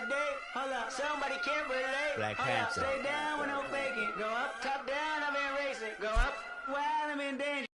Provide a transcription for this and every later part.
that day, hold up, somebody can't relate. Black Hold up, Panther. stay down with no faking. Go up, top down, I'm in racing. Go up, while I'm in danger.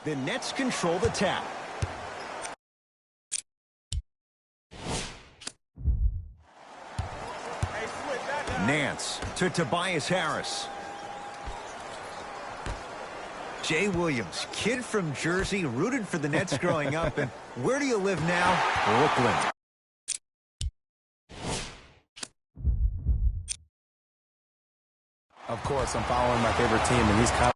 The Nets control the tap. Nance to Tobias Harris. Jay Williams, kid from Jersey, rooted for the Nets growing up. And where do you live now? Brooklyn. Of course, I'm following my favorite team, and these comments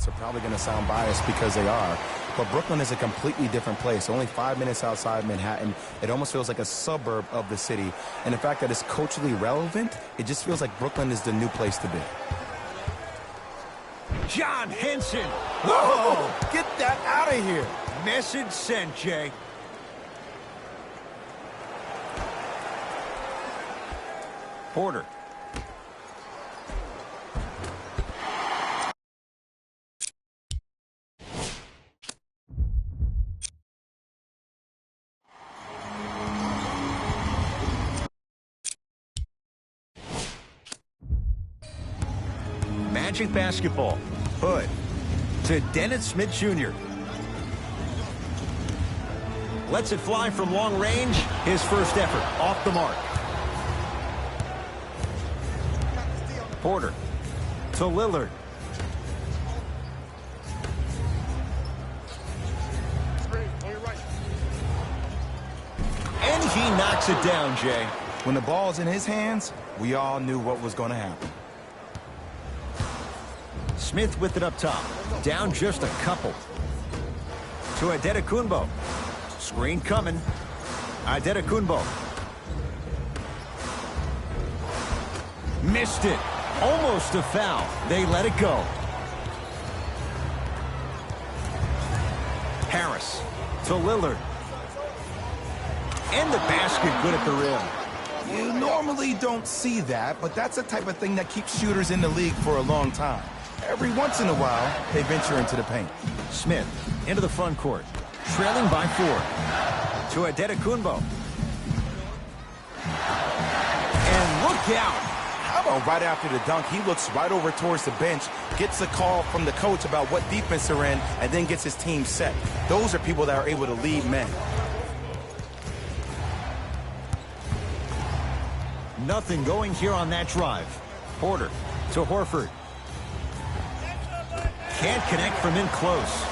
are probably going to sound biased because they are. But Brooklyn is a completely different place. Only 5 minutes outside Manhattan. It almost feels like a suburb of the city. And the fact that it's culturally relevant, it just feels like Brooklyn is the new place to be. John Henson. Whoa! Get that out of here. Message sent, Jay. Porter. Magic basketball. Hood to Dennis Smith Jr. Lets it fly from long range. His first effort off the mark. Porter to Lillard. And he knocks it down, Jay. When the ball's in his hands, we all knew what was going to happen. Smith with it up top. Down just a couple. To Adetokunbo. Screen coming. Adetokunbo. Missed it. Almost a foul. They let it go. Harris to Lillard. And the basket good at the rim. You normally don't see that, but that's the type of thing that keeps shooters in the league for a long time. Every once in a while, they venture into the paint. Smith into the front court. Trailing by 4. To Adetokunbo. And look out. How about right after the dunk, he looks right over towards the bench, gets a call from the coach about what defense they're in, and then gets his team set. Those are people that are able to lead men. Nothing going here on that drive. Porter to Horford. Can't connect from in close.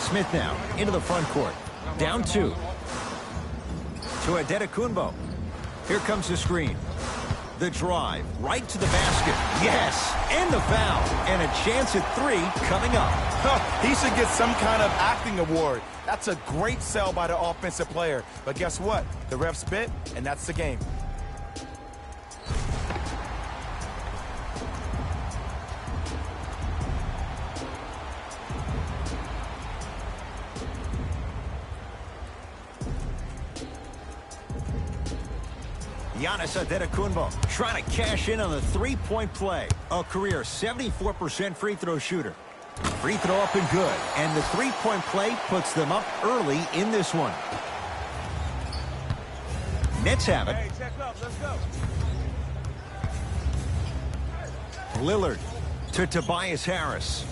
Smith now into the front court. Down 2. To Adetokunbo. Here comes the screen. The drive right to the basket. Yes, and the foul. And a chance at 3 coming up. He should get some kind of acting award. That's a great sell by the offensive player. But guess what? The ref spit, and that's the game. Giannis Adetokunbo trying to cash in on the three-point play. A career 74% free throw shooter. Free throw up and good. And the three-point play puts them up early in this one. Nets have it. Hey, check up. Let's go. Lillard to Tobias Harris.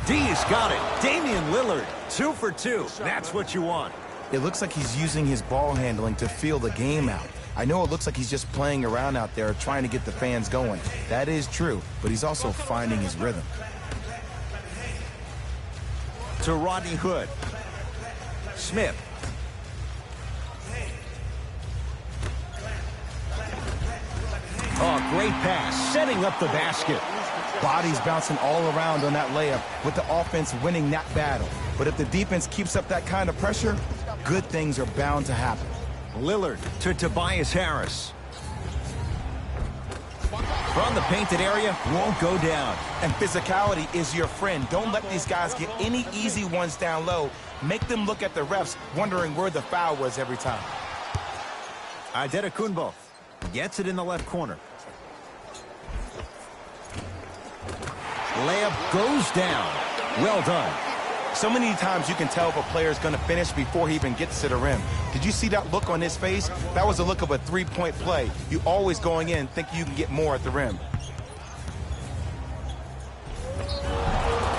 D's got it. Damian Lillard, 2 for 2. That's what you want. It looks like he's using his ball handling to feel the game out. I know it looks like he's just playing around out there trying to get the fans going. That is true, but he's also finding his rhythm. To Rodney Hood. Smith. Oh, great pass. Setting up the basket. Bodies bouncing all around on that layup with the offense winning that battle. But if the defense keeps up that kind of pressure, good things are bound to happen. Lillard to Tobias Harris. From the painted area, won't go down. And physicality is your friend. Don't let these guys get any easy ones down low. Make them look at the refs, wondering where the foul was every time. Adetokunbo gets it in the left corner. Layup goes down. Well done. So many times you can tell if a player is going to finish before he even gets to the rim. Did you see that look on his face? That was the look of a three-point play. You always going in thinking you can get more at the rim.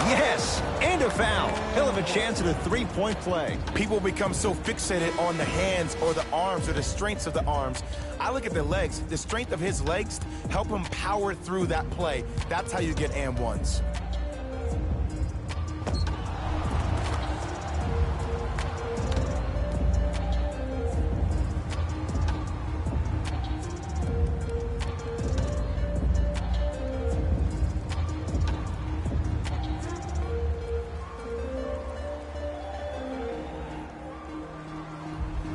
Yes, and a foul. He'll have a chance at a three-point play. People become so fixated on the hands or the arms or the strengths of the arms. I look at the legs. The strength of his legs help him power through that play. That's how you get and ones.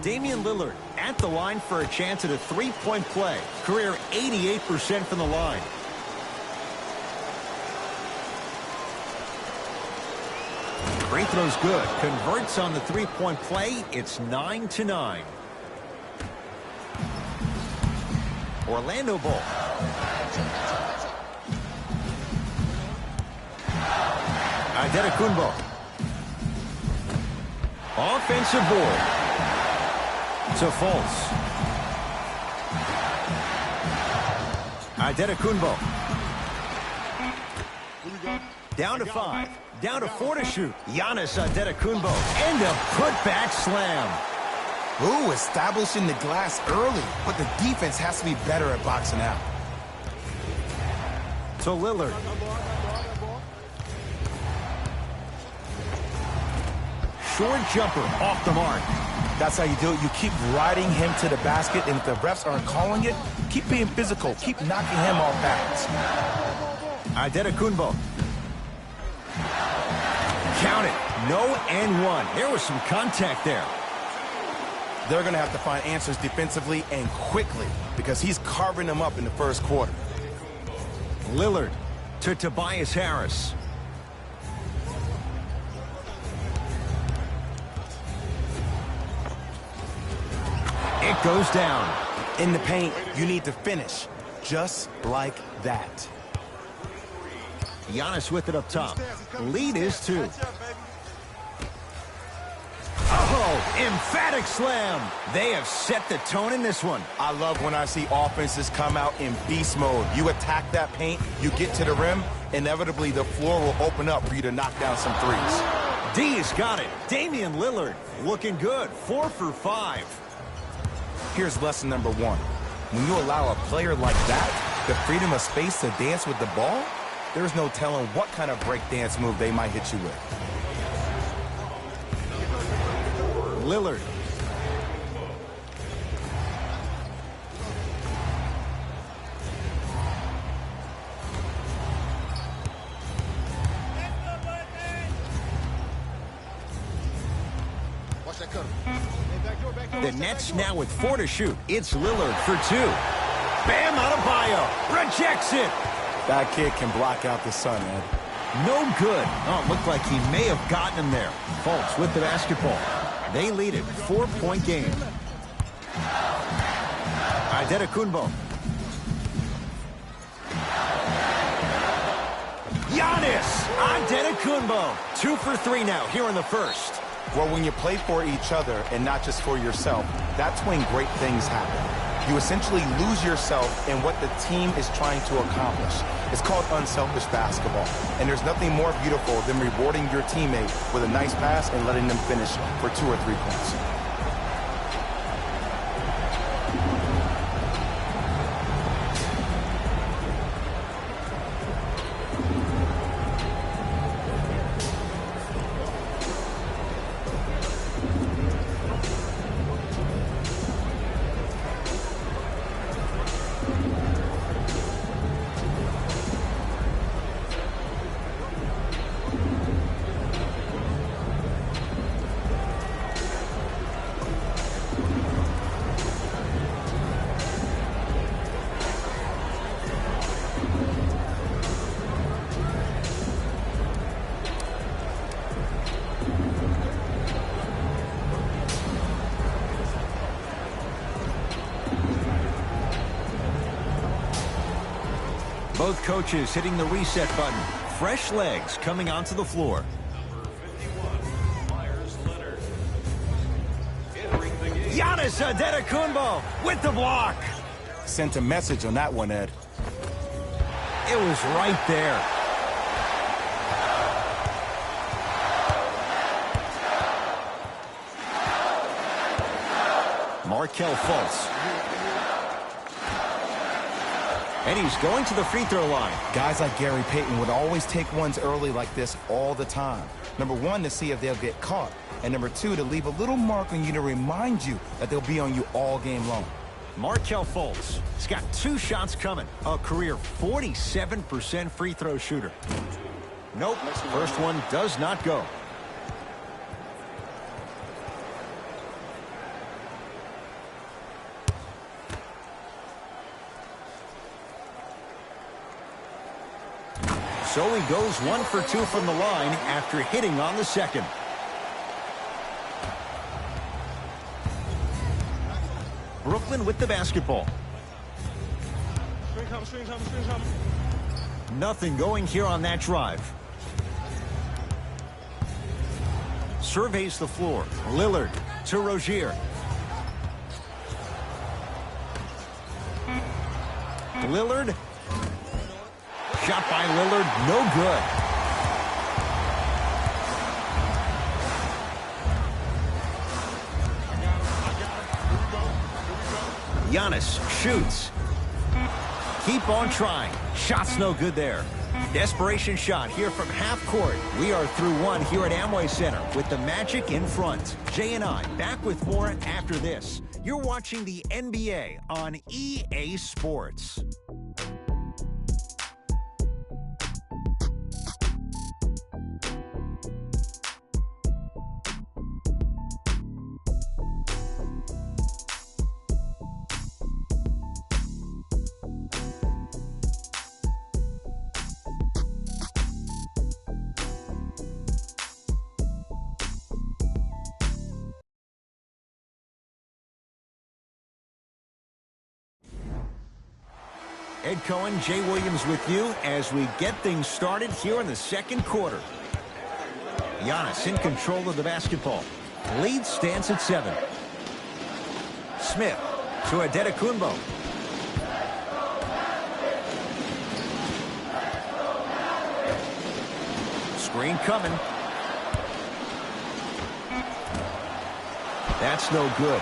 Damian Lillard at the line for a chance at a three-point play. Career 88% from the line. Free throw's good. Converts on the three-point play. It's 9-9. Orlando ball. Adetokunbo. Offensive board. To false. Adetokunbo. Down to 5. Down to 4 to shoot. Giannis Adetokunbo. And a putback slam. Ooh, establishing the glass early. But the defense has to be better at boxing out. To Lillard. Short jumper off the mark. That's how you do it. You keep riding him to the basket, and if the refs aren't calling it, keep being physical. Keep knocking him off balance. Adetokunbo. Count it. No and one. There was some contact there. They're going to have to find answers defensively and quickly because he's carving them up in the first quarter. Lillard to Tobias Harris. It goes down. In the paint, you need to finish just like that. Giannis with it up top. Lead is 2. Oh, emphatic slam. They have set the tone in this one. I love when I see offenses come out in beast mode. You attack that paint, you get to the rim, inevitably the floor will open up for you to knock down some threes. D's got it. Damian Lillard looking good. 4 for 5. Here's lesson number 1. When you allow a player like that the freedom of space to dance with the ball, there's no telling what kind of break dance move they might hit you with. Lillard. The Nets now with 4 to shoot. It's Lillard for 2. Bam Adebayo rejects it. That kid can block out the sun, Ed. No good. Oh, it looked like he may have gotten him there. Fultz with the basketball. They lead it. 4-point game. Adetokunbo. Giannis Adetokunbo. 2 for 3 now here in the first. Well, when you play for each other and not just for yourself, that's when great things happen. You essentially lose yourself in what the team is trying to accomplish. It's called unselfish basketball. And there's nothing more beautiful than rewarding your teammate with a nice pass and letting them finish for 2 or 3 points. Both coaches hitting the reset button. Fresh legs coming onto the floor. Giannis Adetokunbo with the block. Sent a message on that one, Ed. It was right there. Markelle Fultz. And he's going to the free throw line. Guys like Gary Payton would always take ones early like this all the time. Number one, to see if they'll get caught. And number two, to leave a little mark on you to remind you that they'll be on you all game long. Markelle Fultz. He's got 2 shots coming. A career 47% free throw shooter. Nope. First one does not go. So he goes 1 for 2 from the line after hitting on the second. Brooklyn with the basketball. Screen come. Nothing going here on that drive. Surveys the floor. Lillard to Rozier. Lillard. Shot by Lillard, no good. Giannis shoots. Keep on trying. Shot's no good there. Desperation shot here from half court. We are through 1 here at Amway Center with the Magic in front. Jay and I back with more after this. You're watching the NBA on EA Sports. Ed Cohen, Jay Williams with you as we get things started here in the second quarter. Giannis in control of the basketball. Lead stands at 7. Smith to Adetokunbo. Screen coming. That's no good.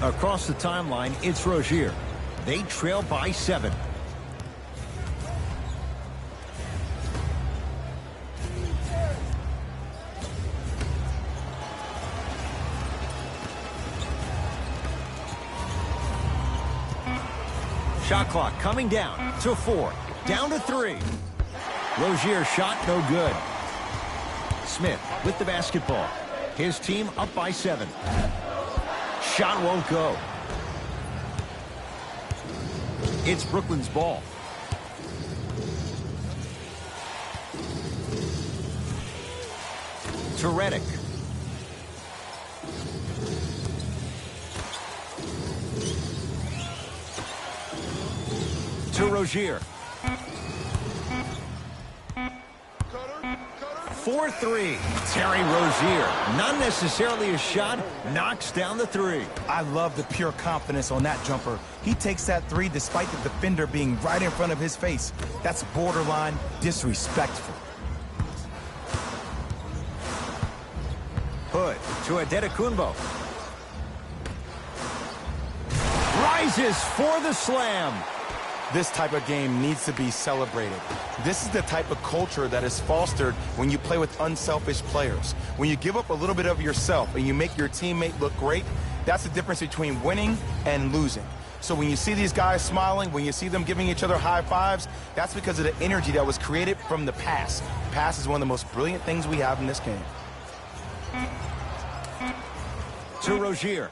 Across the timeline, it's Rozier. They trail by 7. Shot clock coming down to 4. Down to 3. Rozier shot no good. Smith with the basketball. His team up by 7. Shot won't go. It's Brooklyn's ball. To Redick. To Rozier. 4-3. Terry Rozier. Not necessarily a shot. Knocks down the 3. I love the pure confidence on that jumper. He takes that 3 despite the defender being right in front of his face. That's borderline disrespectful. Hood to Adetokunbo. Rises for the slam. This type of game needs to be celebrated. This is the type of culture that is fostered when you play with unselfish players. When you give up a little bit of yourself and you make your teammate look great, that's the difference between winning and losing. So when you see these guys smiling, when you see them giving each other high fives, that's because of the energy that was created from the pass. Pass is one of the most brilliant things we have in this game. To Rozier.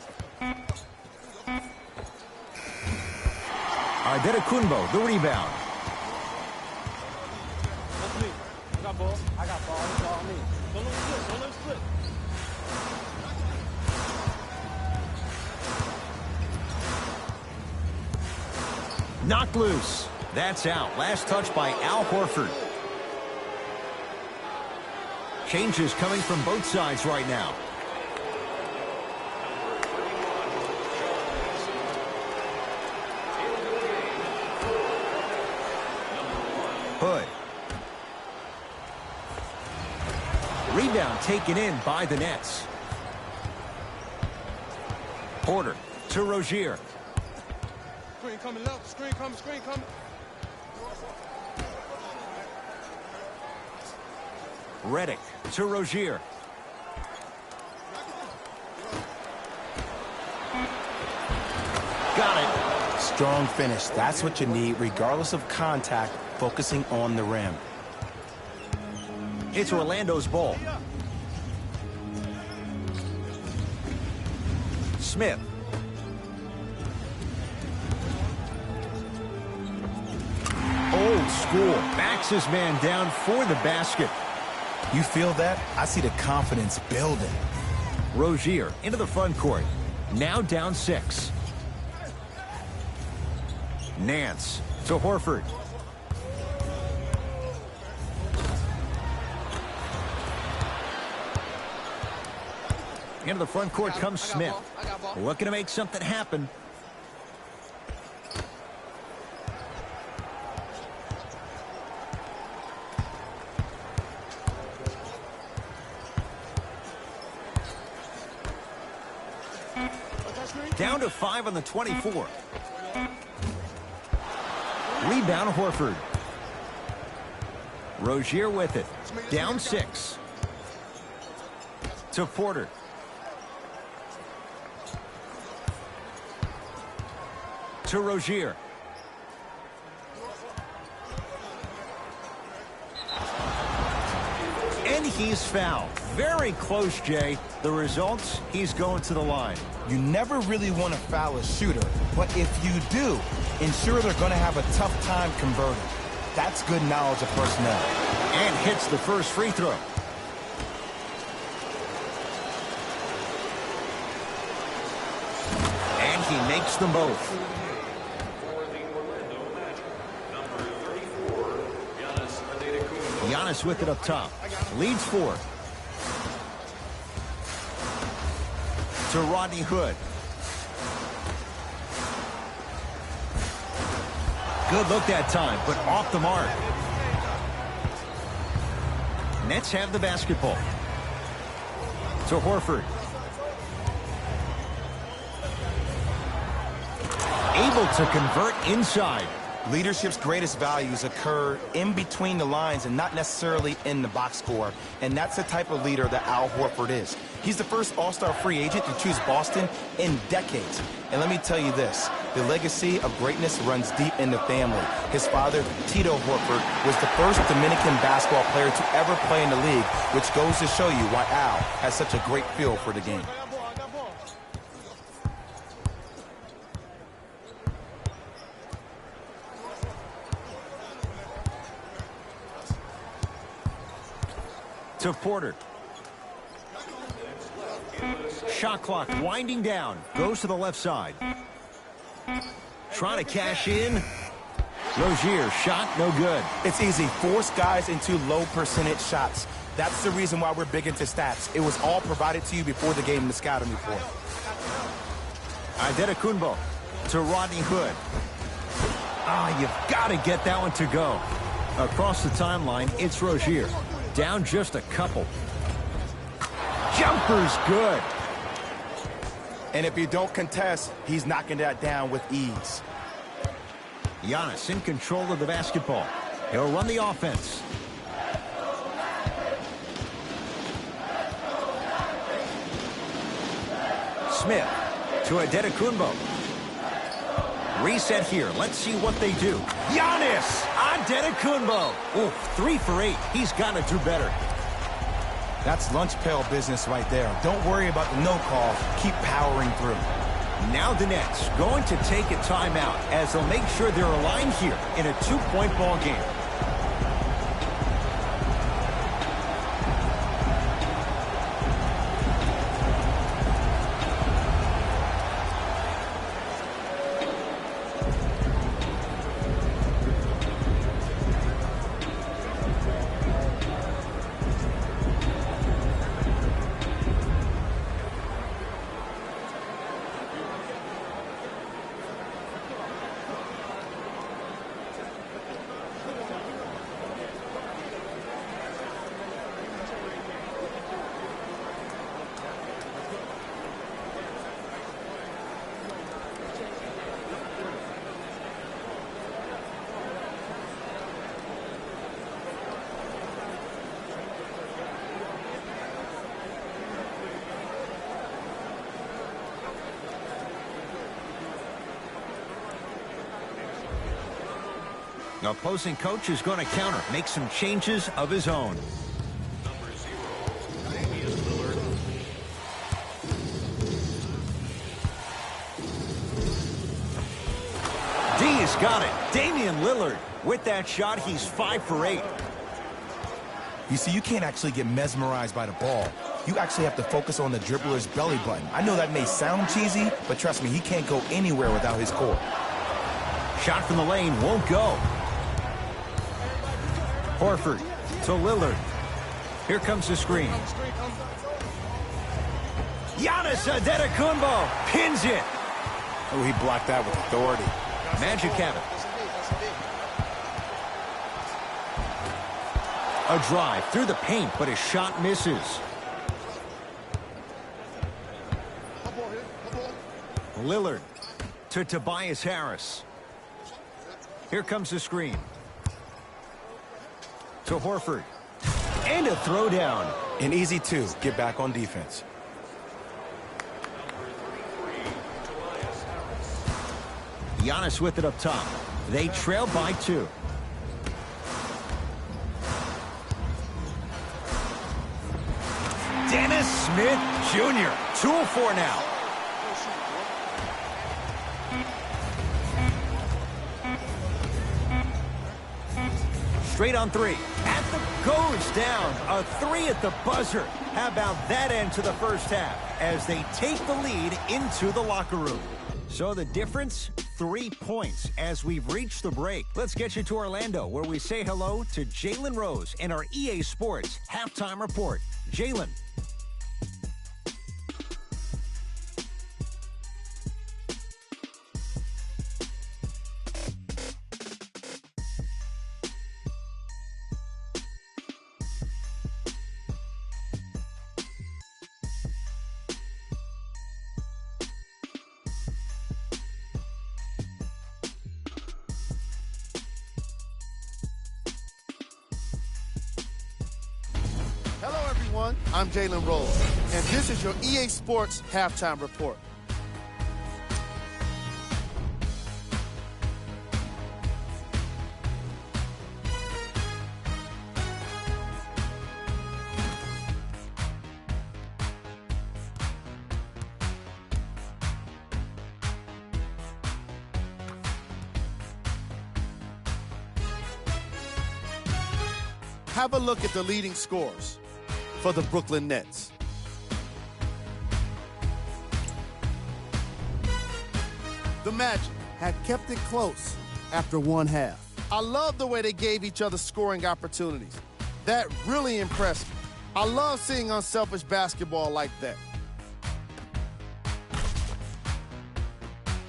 Adetokunbo, the rebound. That's me. I got ball. It's all me. Don't let him split. Knocked loose. That's out. Last touch by Al Horford. Changes coming from both sides right now. Hood. Rebound taken in by the Nets. Porter to Rozier. Screen coming left. Screen coming. Screen coming. Reddick to Rozier. Got it. Strong finish. That's what you need, regardless of contact, focusing on the rim. It's Orlando's ball. Smith. Old school. Backs his man down for the basket. You feel that? I see the confidence building. Rozier into the front court. Now down 6. Nance to Horford. Into the front court comes Smith. Looking to make something happen. Down to 5 on the 24. Rebound Horford. Rozier with it. Down 6. To Porter. To Rozier. And he's fouled. Very close, Jay. The results, he's going to the line. You never really want to foul a shooter, but if you do, ensure they're going to have a tough time converting. That's good knowledge of personnel. And hits the first free throw. And he makes them both. Giannis with it up top. Leads 4. To Rodney Hood. Good look that time, but off the mark. Nets have the basketball. To Horford. Able to convert inside. Leadership's greatest values occur in between the lines and not necessarily in the box score. And that's the type of leader that Al Horford is. He's the first all-star free agent to choose Boston in decades. And let me tell you this, the legacy of greatness runs deep in the family. His father, Tito Horford, was the first Dominican basketball player to ever play in the league, which goes to show you why Al has such a great feel for the game. To Porter. Shot clock winding down. Goes to the left side. Trying to cash in. Rozier, shot no good. It's easy. Force guys into low percentage shots. That's the reason why we're big into stats. It was all provided to you before the game in the scouting report. Antetokounmpo to Rodney Hood. You've got to get that one to go. Across the timeline, it's Rozier. Down just a couple. Jumper's good. And if you don't contest, he's knocking that down with ease. Giannis in control of the basketball. He'll run the offense. Smith to Antetokounmpo. Reset here. Let's see what they do. Giannis Antetokounmpo. Ooh, 3 for 8. He's got to do better. That's lunch pail business right there. Don't worry about the no call. Keep powering through. Now the Nets going to take a timeout as they'll make sure they're aligned here in a 2-point ball game. The opposing coach is going to counter, make some changes of his own. D's got it. Damian Lillard. With that shot, he's 5 for 8. You see, you can't actually get mesmerized by the ball. You actually have to focus on the dribbler's belly button. I know that may sound cheesy, but trust me, he can't go anywhere without his core. Shot from the lane won't go. Horford to Lillard. Here comes the screen. Giannis Antetokounmpo pins it. Oh, he blocked that with authority. Magic have it. A drive through the paint, but his shot misses. Lillard to Tobias Harris. Here comes the screen. To Horford. And a throwdown. An easy 2. Get back on defense. Giannis with it up top. They trail by 2. Dennis Smith Jr. 2-of-4 now. Straight on 3. Goes down. A 3 at the buzzer. How about that end to the first half as they take the lead into the locker room? So the difference, 3 points as we've reached the break. Let's get you to Orlando, where we say hello to Jalen Rose in our EA Sports halftime report. Jalen. Hello, everyone. I'm Jalen Rose, and this is your EA Sports halftime report. Have a look at the leading scores for the Brooklyn Nets. The Magic had kept it close after one half. I love the way they gave each other scoring opportunities. That really impressed me. I love seeing unselfish basketball like that.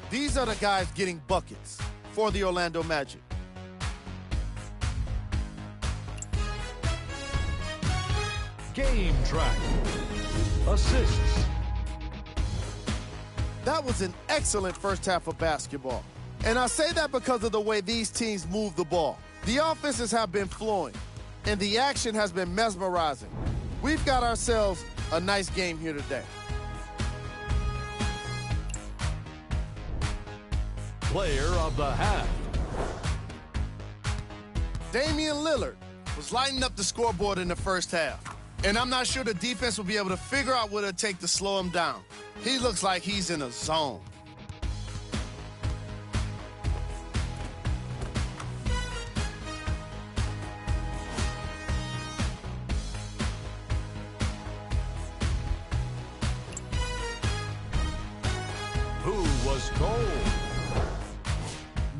These are the guys getting buckets for the Orlando Magic. Game track. Assists. That was an excellent first half of basketball. And I say that because of the way these teams move the ball. The offenses have been flowing, and the action has been mesmerizing. We've got ourselves a nice game here today. Player of the half. Damian Lillard was lighting up the scoreboard in the first half. And I'm not sure the defense will be able to figure out what it'll take to slow him down. He looks like he's in a zone. Who was cold?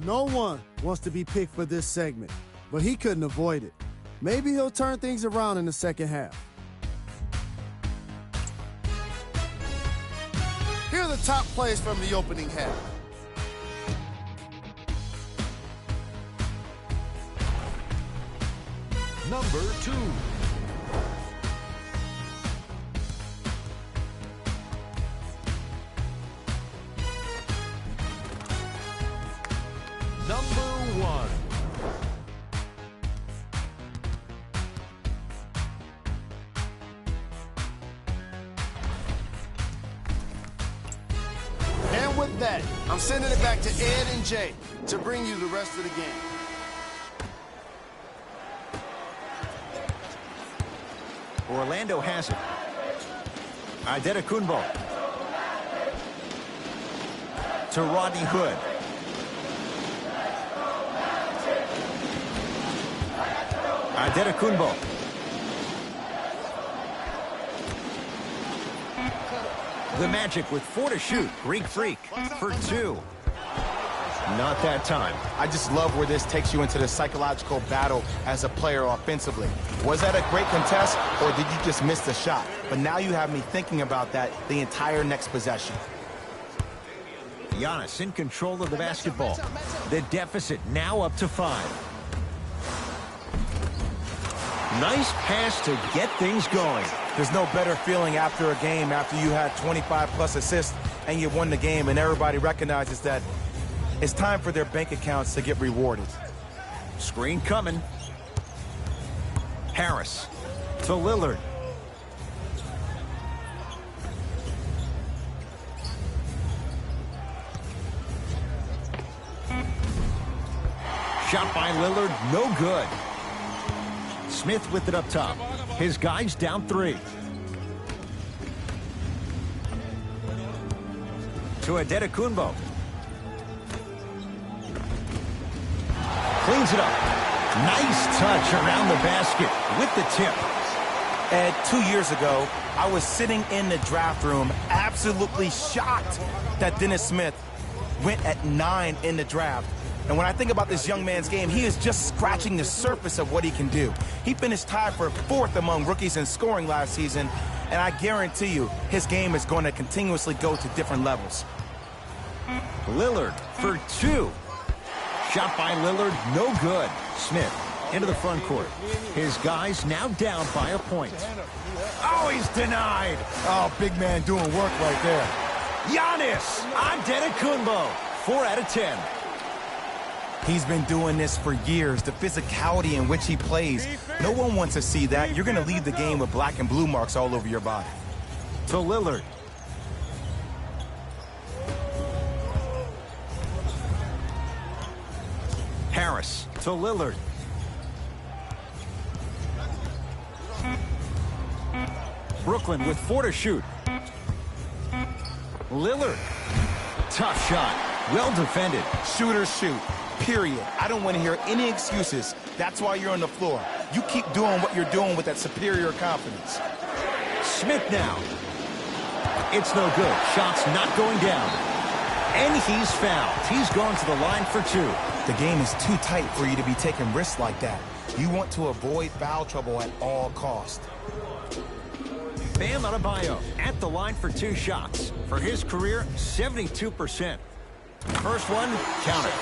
No one wants to be picked for this segment, but he couldn't avoid it. Maybe he'll turn things around in the second half. Here are the top plays from the opening half. Number 2. Number 1. And with that, I'm sending it back to Ed and Jay to bring you the rest of the game. Orlando has it. Adetokunbo. To Rodney Hood. Adetokunbo. The Magic with 4 to shoot. Greek Freak for 2. Not that time. I just love where this takes you into the psychological battle as a player offensively. Was that a great contest, or did you just miss the shot? But now you have me thinking about that the entire next possession. Giannis in control of the basketball. The deficit now up to 5. Nice pass to get things going. There's no better feeling after a game after you had 25-plus assists and you won the game, and everybody recognizes that it's time for their bank accounts to get rewarded. Screen coming. Harris to Lillard. Shot by Lillard, no good. Smith with it up top. His guys down 3. To Adetokunbo. Cleans it up. Nice touch around the basket with the tip. Ed, 2 years ago, I was sitting in the draft room absolutely shocked that Dennis Smith went at 9 in the draft. And when I think about this young man's game, he is just scratching the surface of what he can do. He finished tied for 4th among rookies in scoring last season, and I guarantee you his game is going to continuously go to different levels. Lillard for 2. Shot by Lillard, no good. Smith into the front court. His guys now down by a point. Oh, he's denied. Oh, big man doing work right there. Giannis Adetokunbo, 4 out of 10. He's been doing this for years, the physicality in which he plays. No one wants to see that. You're going to leave the game with black and blue marks all over your body. To Lillard. Harris to Lillard. Brooklyn with 4 to shoot. Lillard. Tough shot. Well defended. Shooters shoot. Period. I don't want to hear any excuses. That's why you're on the floor. You keep doing what you're doing with that superior confidence. Smith now. It's no good. Shot's not going down. And he's fouled. He's gone to the line for 2. The game is too tight for you to be taking risks like that. You want to avoid foul trouble at all costs. Bam Adebayo at the line for 2 shots. For his career, 72%. First one, counted.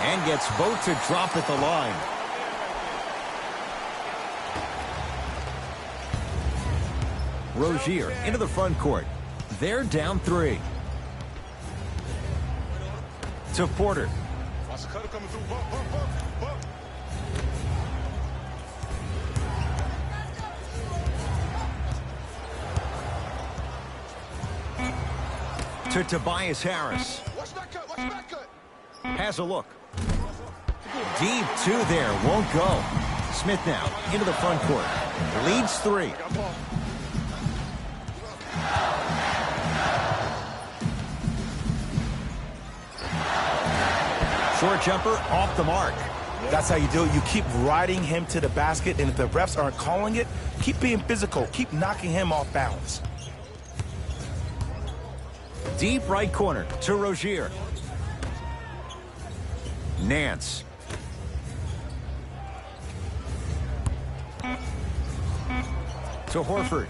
And gets both to drop at the line. Rozier into the front court. They're down 3. To Porter. To Tobias Harris. Has a look. Deep 2 there. Won't go. Smith now into the front court. Leads 3. Short jumper off the mark. That's how you do it. You keep riding him to the basket, and if the refs aren't calling it, keep being physical. Keep knocking him off balance. Deep right corner to Rozier. Nance. To Horford.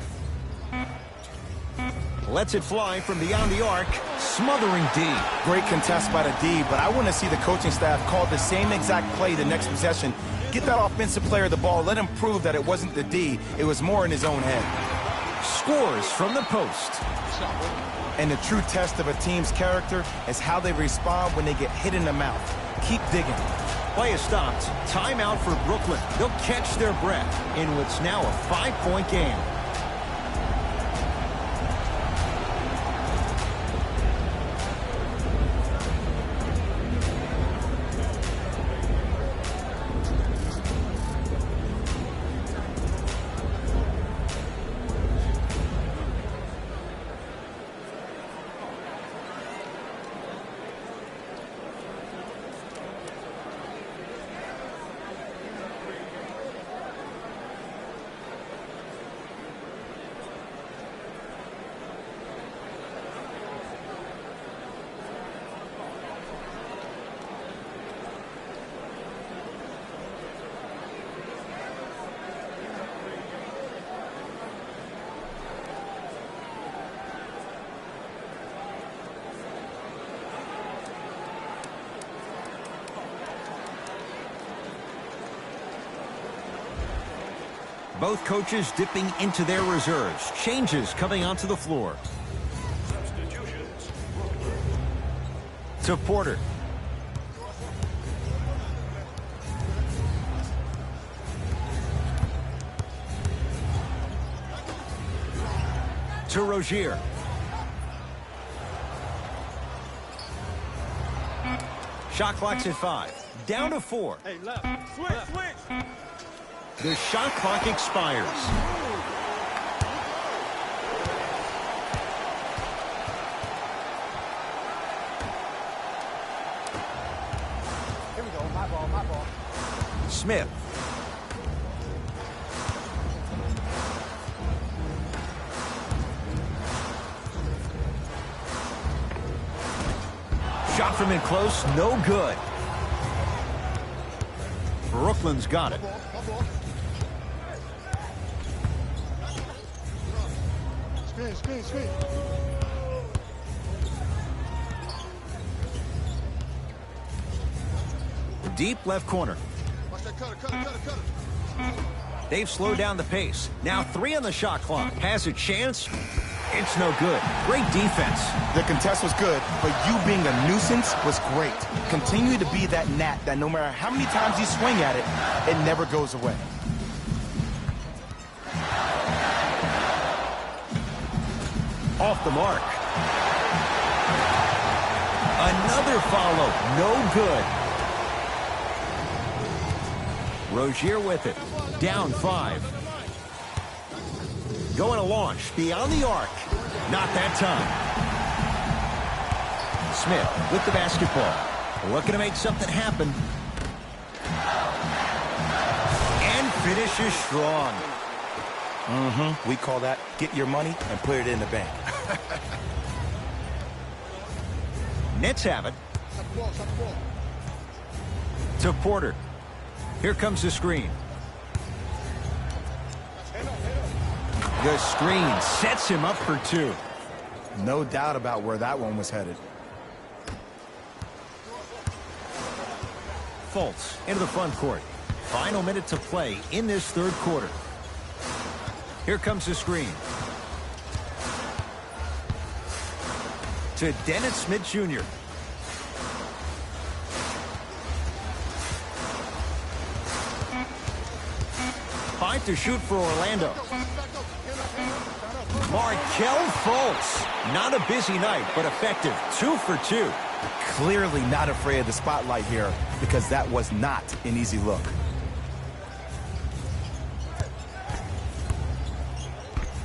Lets it fly from beyond the arc. Smothering D. Great contest by the D, but I want to see the coaching staff call the same exact play the next possession. Get that offensive player the ball. Let him prove that it wasn't the D. It was more in his own head. Scores from the post. And the true test of a team's character is how they respond when they get hit in the mouth. Keep digging. Play is stopped. Timeout for Brooklyn. They'll catch their breath in what's now a 5-point game. Both coaches dipping into their reserves. Changes coming onto the floor. To Porter. To Rozier. Shot clock's at 5. Down to 4. Hey, left. Switch. The shot clock expires. Here we go. My ball. Smith. Shot from in close, no good. Brooklyn's got it. Screen. Deep left corner. Watch that cutter. They've slowed down the pace. Now 3 on the shot clock. Has a chance. It's no good. Great defense. The contest was good, but you being a nuisance was great. Continue to be that gnat that no matter how many times you swing at it, it never goes away. Off the mark. Another follow. No good. Rozier with it. Down 5. Going to launch beyond the arc. Not that time. Smith with the basketball. Looking to make something happen. And finishes strong. We call that get your money and put it in the bank. Nets have it. To Porter. Here comes the screen. The screen sets him up for 2. No doubt about where that one was headed. Fultz into the front court. Final minute to play in this third quarter. Here comes the screen. To Dennis Smith Jr. Five to shoot for Orlando. Markelle Fultz. Not a busy night, but effective. 2 for 2. Clearly not afraid of the spotlight here because that was not an easy look.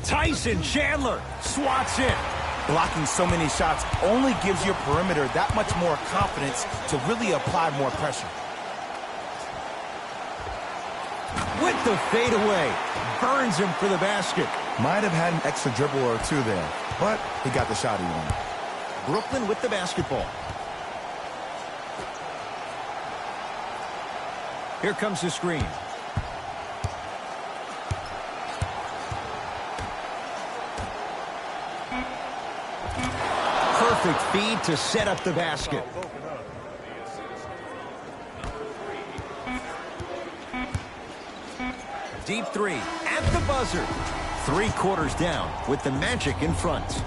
Tyson Chandler swats in. Blocking so many shots only gives your perimeter that much more confidence to really apply more pressure. With the fadeaway. Burns him for the basket. Might have had an extra dribble or 2 there, but he got the shot he wanted. Brooklyn with the basketball. Here comes the screen. Perfect feed to set up the basket. Deep 3 at the buzzer. 3 quarters down with the Magic in front.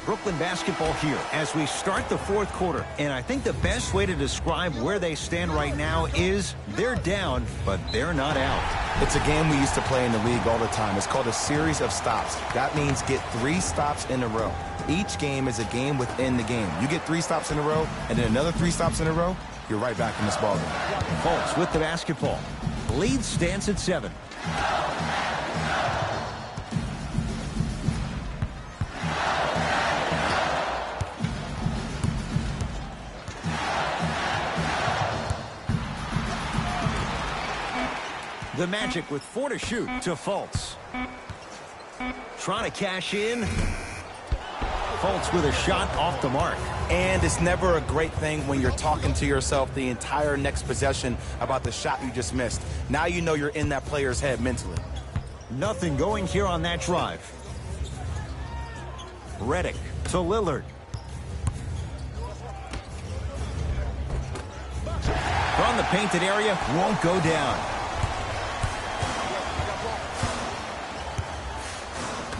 Brooklyn basketball here as we start the fourth quarter. And I think the best way to describe where they stand right now is they're down, but they're not out. It's a game we used to play in the league all the time. It's called a series of stops. That means get 3 stops in a row. Each game is a game within the game. You get 3 stops in a row, and then another 3 stops in a row, you're right back in this ballgame. Fultz with the basketball. Lead stands at 7. The Magic with 4 to shoot to Fultz. Trying to cash in. Fultz with a shot off the mark. And it's never a great thing when you're talking to yourself the entire next possession about the shot you just missed. Now you know you're in that player's head mentally. Nothing going here on that drive. Redick to Lillard. From the painted area, won't go down.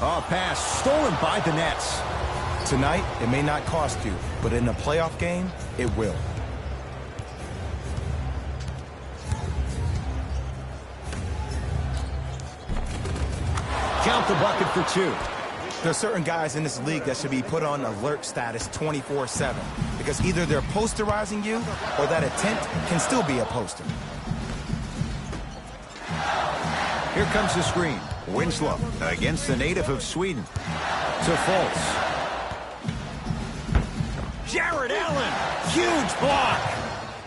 Oh, pass stolen by the Nets. Tonight, it may not cost you, but in a playoff game, it will. Count the bucket for 2. There are certain guys in this league that should be put on alert status 24/7 because either they're posterizing you or that attempt can still be a poster. Here comes the screen. Winslow against the native of Sweden. To Fultz. Jared Allen. Huge block.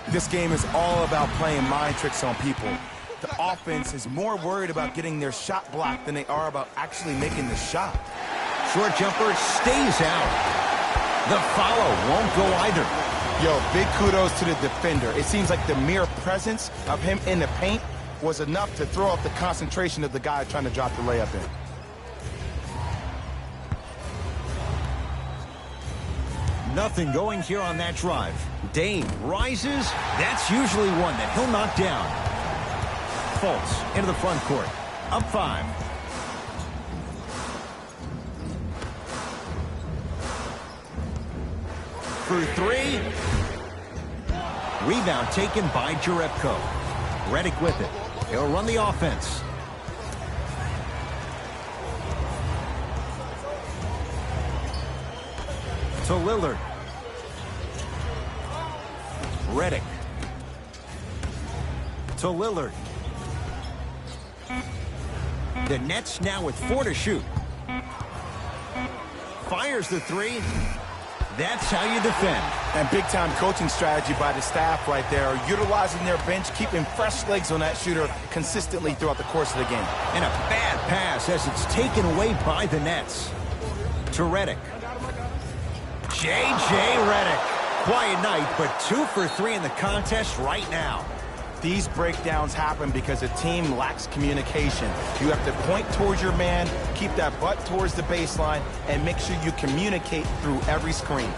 This game is all about playing mind tricks on people. The offense is more worried about getting their shot blocked than they are about actually making the shot. Short jumper stays out. The follow won't go either. Yo, big kudos to the defender. It seems like the mere presence of him in the paint was enough to throw off the concentration of the guy trying to drop the layup in. Nothing going here on that drive. Dame rises. That's usually one that he'll knock down. Fultz into the front court. Up 5. For 3. Rebound taken by Jerebko. Redick with it. He'll run the offense. To Lillard. Redick. To Lillard. The Nets now with 4 to shoot. Fires the 3. That's how you defend. And big-time coaching strategy by the staff right there, utilizing their bench, keeping fresh legs on that shooter consistently throughout the course of the game. And a bad pass as it's taken away by the Nets. To Redick. J.J. Redick. Quiet night, but 2 for 3 in the contest right now. These breakdowns happen because a team lacks communication. You have to point towards your man, keep that butt towards the baseline, and make sure you communicate through every screen.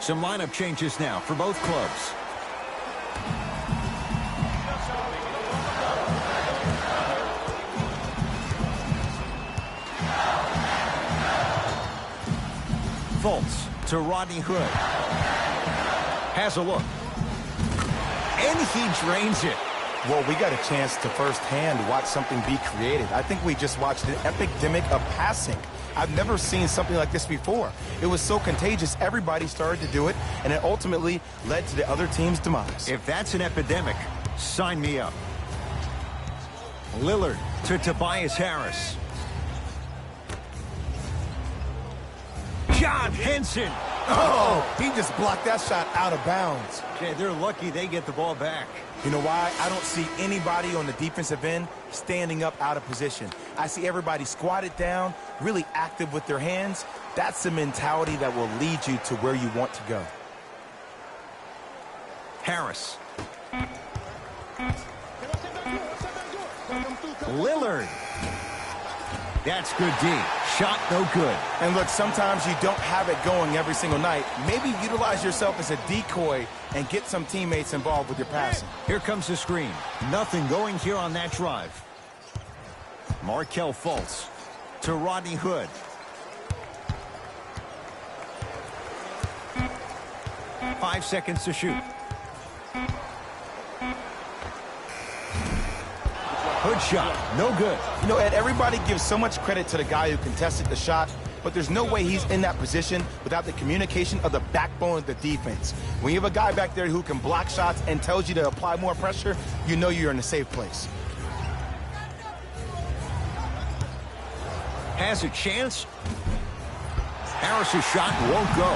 Some lineup changes now for both clubs. Fultz to Rodney Hood. Has a look. And he drains it. Well, we got a chance to firsthand watch something be created. I think we just watched an epidemic of passing. I've never seen something like this before. It was so contagious, everybody started to do it, and it ultimately led to the other team's demise. If that's an epidemic, sign me up. Lillard to Tobias Harris. John Henson. Oh, he just blocked that shot out of bounds. Okay, they're lucky they get the ball back. You know why? I don't see anybody on the defensive end standing up out of position. I see everybody squatted down, really active with their hands. That's the mentality that will lead you to where you want to go. Harris. Lillard. That's good D. Shot no good. And look, sometimes you don't have it going every single night. Maybe utilize yourself as a decoy and get some teammates involved with your passing. Here comes the screen. Nothing going here on that drive. Markelle Fultz to Rodney Hood. Five seconds to shoot. Hood shot, no good. You know, Ed, everybody gives so much credit to the guy who contested the shot, but there's no way he's in that position without the communication of the backbone of the defense. When you have a guy back there who can block shots and tells you to apply more pressure, you know you're in a safe place. Has a chance. Harris's shot won't go.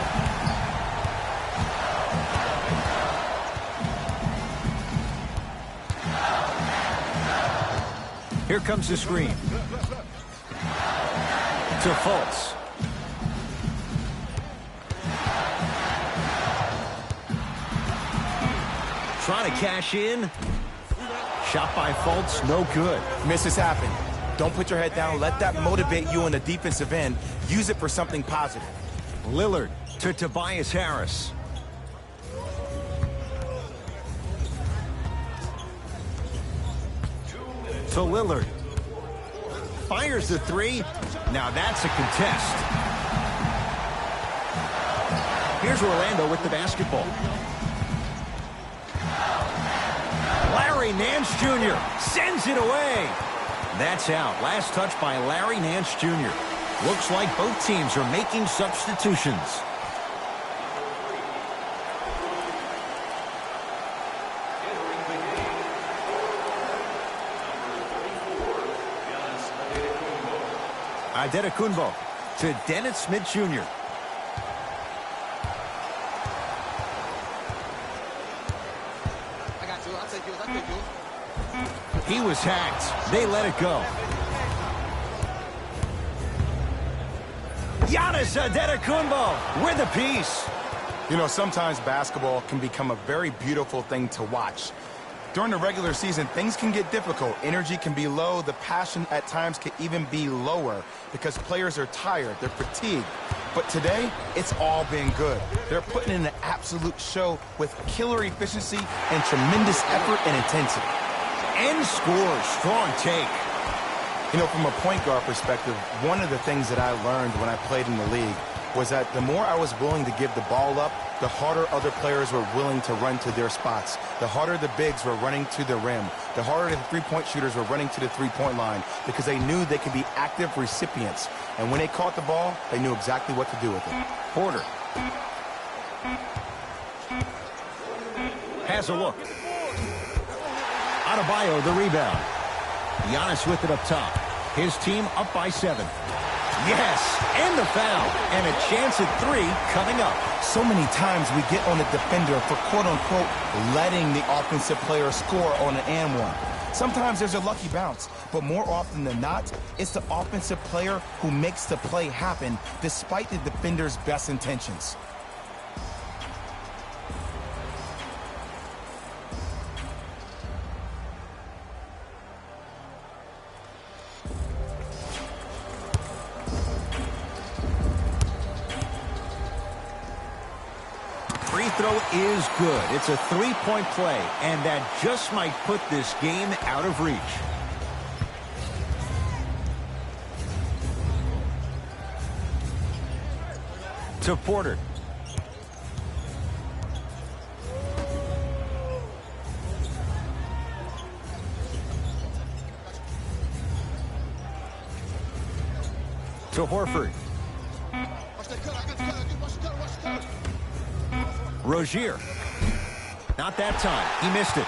Here comes the screen. To Fultz. Trying to cash in. Shot by Fultz, no good. Misses happen. Don't put your head down. Let that motivate you on the defensive end. Use it for something positive. Lillard to Tobias Harris. To Lillard. Fires the three. Now that's a contest. Here's Orlando with the basketball. Larry Nance Jr. sends it away. That's out. Last touch by Larry Nance Jr. Looks like both teams are making substitutions. Adetokunbo to Dennis Smith Jr. I got you. I'll take yours. I'll take yours. He was hacked. They let it go. Giannis Adetokunbo with a piece. You know, sometimes basketball can become a very beautiful thing to watch. During the regular season, things can get difficult. Energy can be low. The passion at times can even be lower because players are tired. They're fatigued. But today, it's all been good. They're putting in an absolute show with killer efficiency and tremendous effort and intensity. End score, strong take. You know, from a point guard perspective, one of the things that I learned when I played in the league was that the more I was willing to give the ball up, the harder other players were willing to run to their spots. The harder the bigs were running to the rim. The harder the three-point shooters were running to the three-point line because they knew they could be active recipients. And when they caught the ball, they knew exactly what to do with it. Porter has a look. Adebayo the rebound. Giannis with it up top. His team up by 7. Yes, and the foul, and a chance at 3 coming up. So many times we get on the defender for quote-unquote letting the offensive player score on an and one. Sometimes there's a lucky bounce, but more often than not, it's the offensive player who makes the play happen despite the defender's best intentions. Free throw is good. It's a 3-point play, and that just might put this game out of reach. To Porter. To Horford. Rozier. Not that time. He missed it.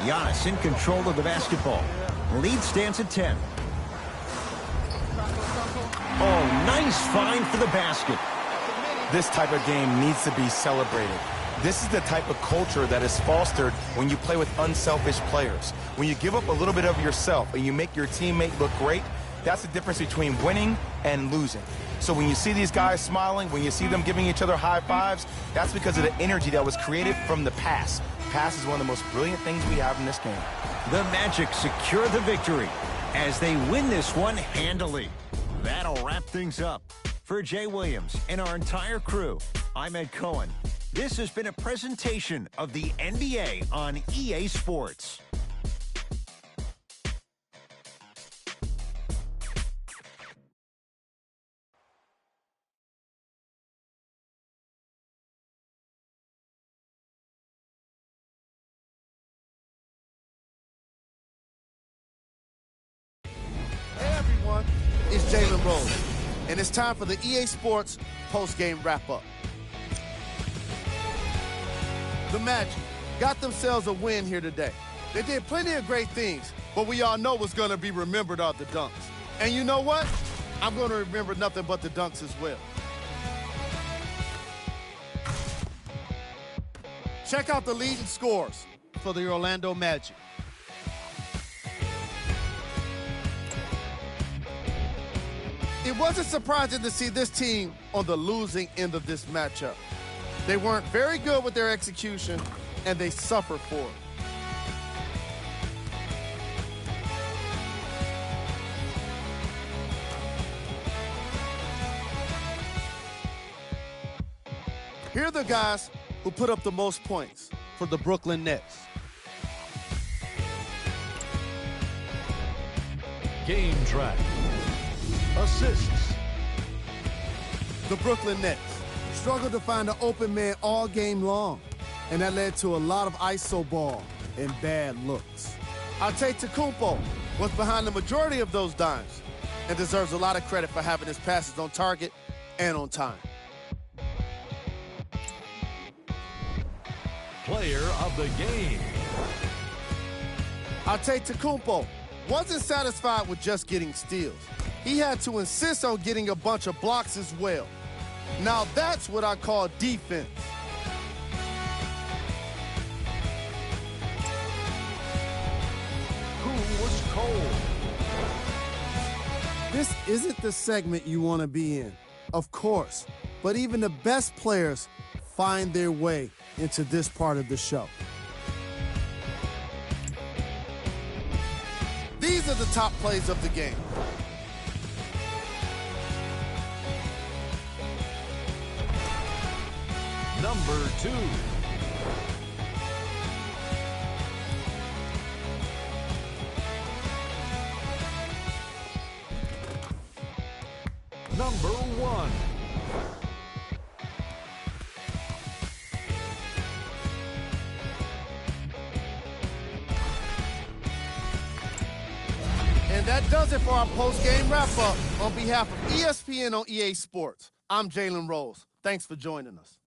Giannis in control of the basketball. Lead stands at 10. Oh, nice find for the basket. This type of game needs to be celebrated. This is the type of culture that is fostered when you play with unselfish players. When you give up a little bit of yourself and you make your teammate look great, that's the difference between winning and losing. So when you see these guys smiling, when you see them giving each other high fives, that's because of the energy that was created from the pass. Pass is one of the most brilliant things we have in this game. The Magic secure the victory as they win this one handily. That'll wrap things up. For Jay Williams and our entire crew, I'm Ed Cohen. This has been a presentation of the NBA on EA Sports. Hey everyone, it's Jalen Rose, and it's time for the EA Sports post-game wrap-up. The Magic got themselves a win here today. They did plenty of great things, but we all know what's going to be remembered are the dunks. And you know what? I'm going to remember nothing but the dunks as well. Check out the leading scores for the Orlando Magic. It wasn't surprising to see this team on the losing end of this matchup. They weren't very good with their execution, and they suffered for it. Here are the guys who put up the most points for the Brooklyn Nets. Game track. Assists. The Brooklyn Nets struggled to find an open man all game long, and that led to a lot of ISO ball and bad looks. Antetokounmpo was behind the majority of those dimes and deserves a lot of credit for having his passes on target and on time. Player of the game. Antetokounmpo wasn't satisfied with just getting steals. He had to insist on getting a bunch of blocks as well. Now that's what I call defense. Who was cold? This isn't the segment you want to be in, of course, but even the best players find their way into this part of the show. These are the top plays of the game. Number 2. Number 1. And that does it for our post-game wrap-up. On behalf of ESPN on EA Sports, I'm Jalen Rose. Thanks for joining us.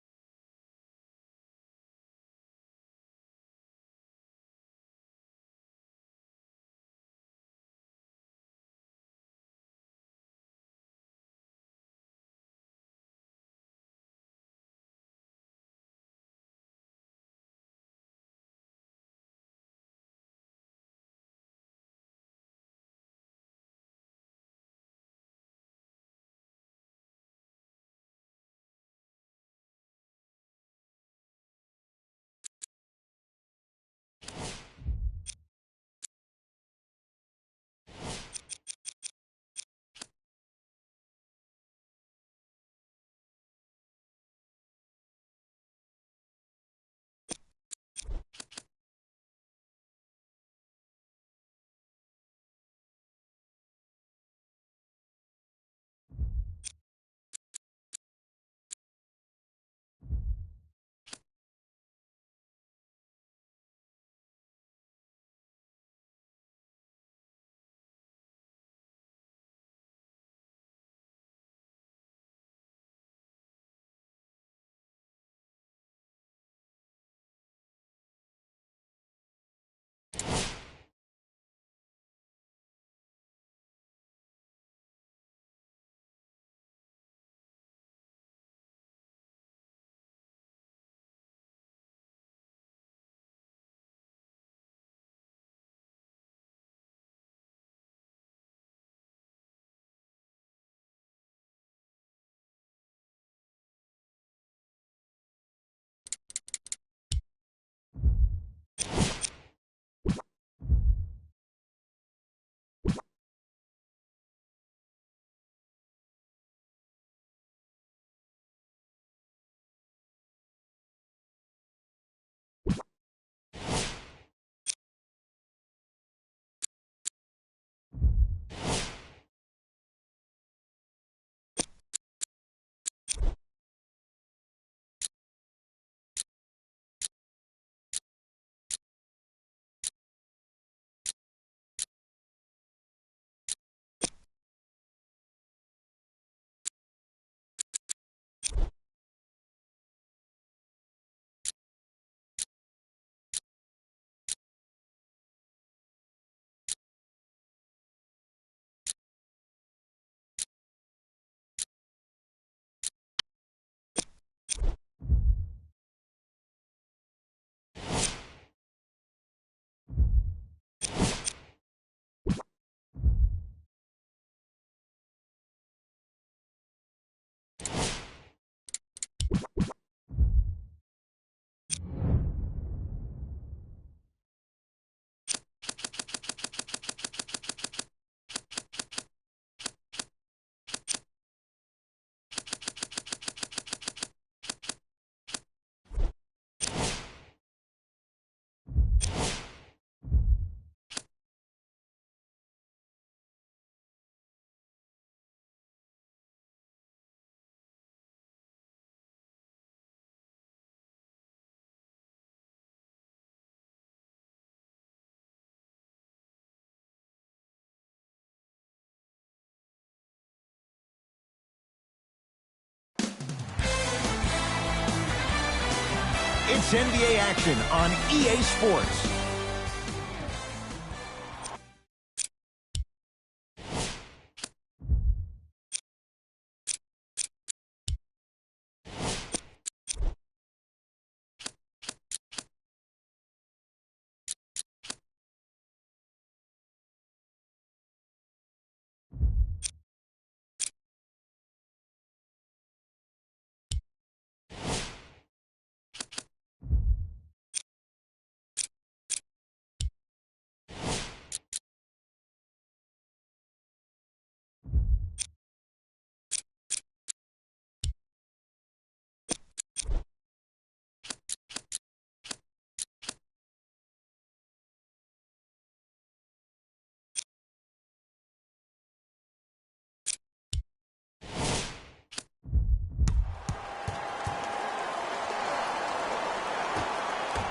It's NBA action on EA Sports.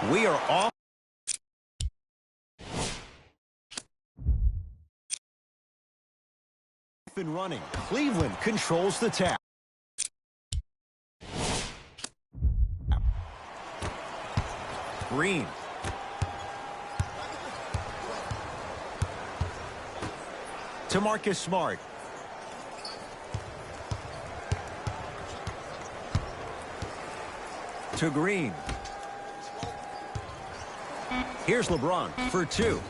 We are off and running. Cleveland controls the tap. Green. To Marcus Smart. To Green. Here's LeBron for two.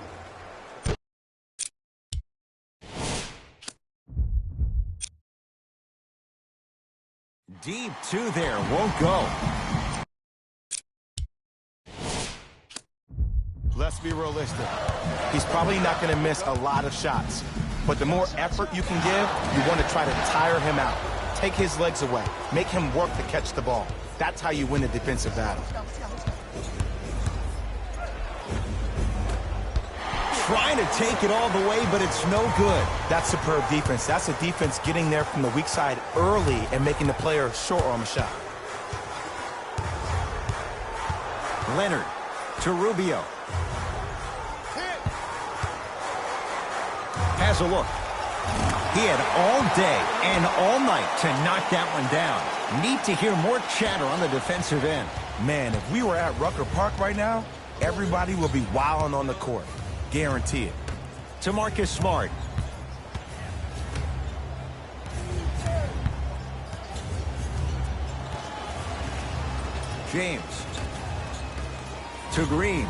Deep two there, won't go. Let's be realistic. He's probably not going to miss a lot of shots. But the more effort you can give, you want to try to tire him out. Take his legs away. Make him work to catch the ball. That's how you win a defensive battle. Trying to take it all the way, but it's no good. That's superb defense. That's a defense getting there from the weak side early and making the player short arm a shot. Leonard to Rubio. Has a look. He had all day and all night to knock that one down. Need to hear more chatter on the defensive end. Man, if we were at Rucker Park right now, everybody will be wilding on the court. Guarantee it. To Marcus Smart. James. To Green.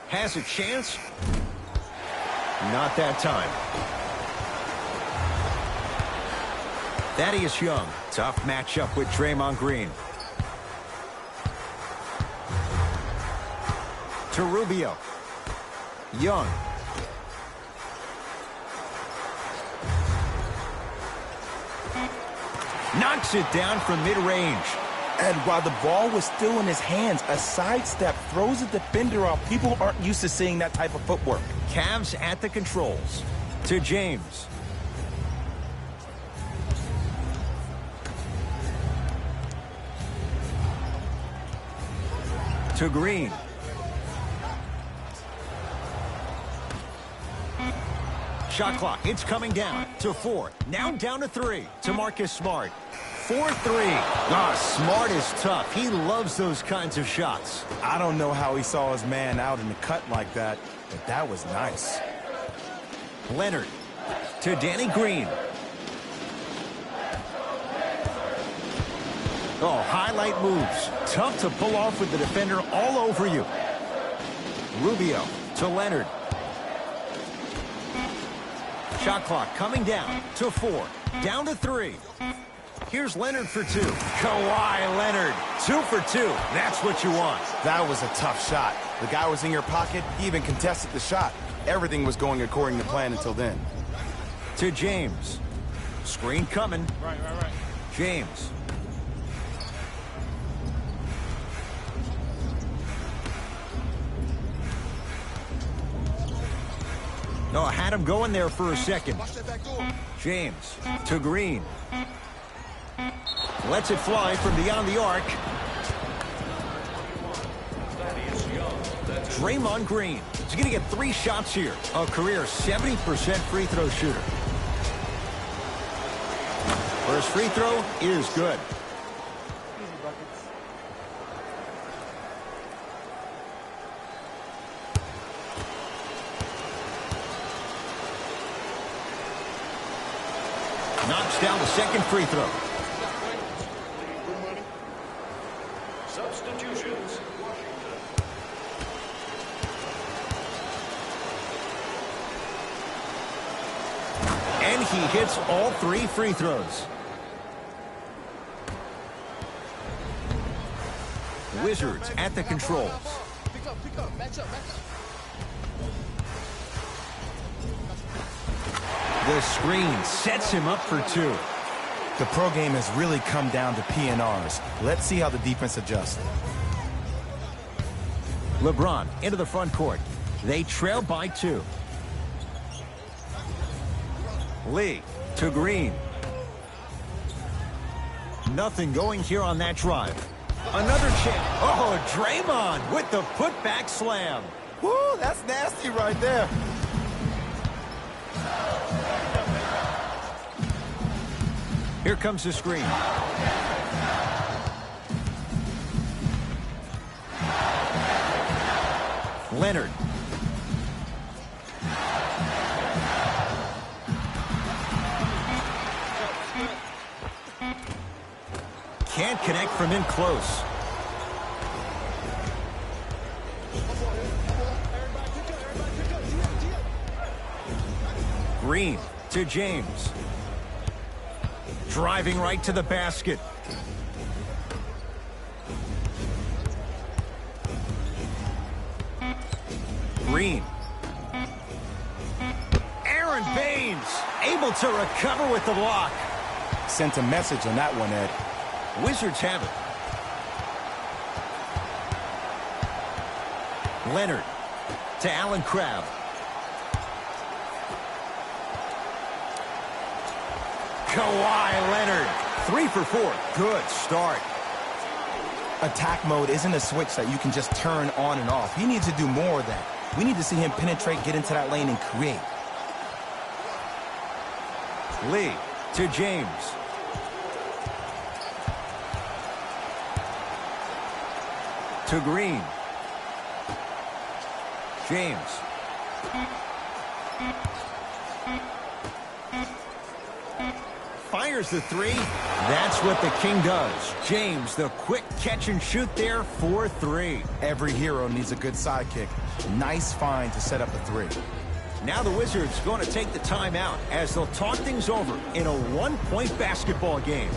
Has a chance. Not that time. Thaddeus Young. Tough matchup with Draymond Green. To Rubio. Young. Knocks it down from mid-range. And while the ball was still in his hands, a sidestep throws a defender off. People aren't used to seeing that type of footwork. Cavs at the controls. To James. To Green. Shot clock, it's coming down to 4. Now down to 3. To Marcus Smart. 4-3. Smart is tough. He loves those kinds of shots. I don't know how he saw his man out in the cut like that, but that was nice. Leonard to Danny Green. Oh, highlight moves. Tough to pull off with the defender all over you. Rubio to Leonard. Shot clock coming down to 4. Down to 3. Here's Leonard for 2. Kawhi Leonard, 2 for 2. That's what you want. That was a tough shot. The guy was in your pocket. He even contested the shot. Everything was going according to plan until then. To James. Screen coming. Right. James. No, I had him going there for a second. James to Green. Lets it fly from beyond the arc. Draymond Green. He's going to get 3 shots here. A career 70% free throw shooter. First free throw is good. Easy buckets. Knocks down the second free throw. Substitutions. And he hits all 3 free throws. Wizards at the controls. Pick up, match up. The screen sets him up for 2. The pro game has really come down to PNRs. Let's see how the defense adjusts. LeBron into the front court. They trail by 2. Lee to Green. Nothing going here on that drive. Another chance. Oh, Draymond with the putback slam. Woo, that's nasty right there. Here comes the screen. Leonard. Can't connect from in close. Green to James. Driving right to the basket. Green. Aaron Baines able to recover with the block. Sent a message on that one, Ed. Wizards have it. Leonard to Allen Crabbe. Kawhi Leonard, 3 for 4. Good start. Attack mode isn't a switch that you can just turn on and off. He needs to do more of that. We need to see him penetrate, get into that lane, and create. Lee to James. To Green. James. Fires the 3. That's what the King does. James, the quick catch and shoot there for 3. Every hero needs a good sidekick. Nice find to set up a 3. Now the Wizards going to take the timeout as they'll talk things over in a 1-point basketball game.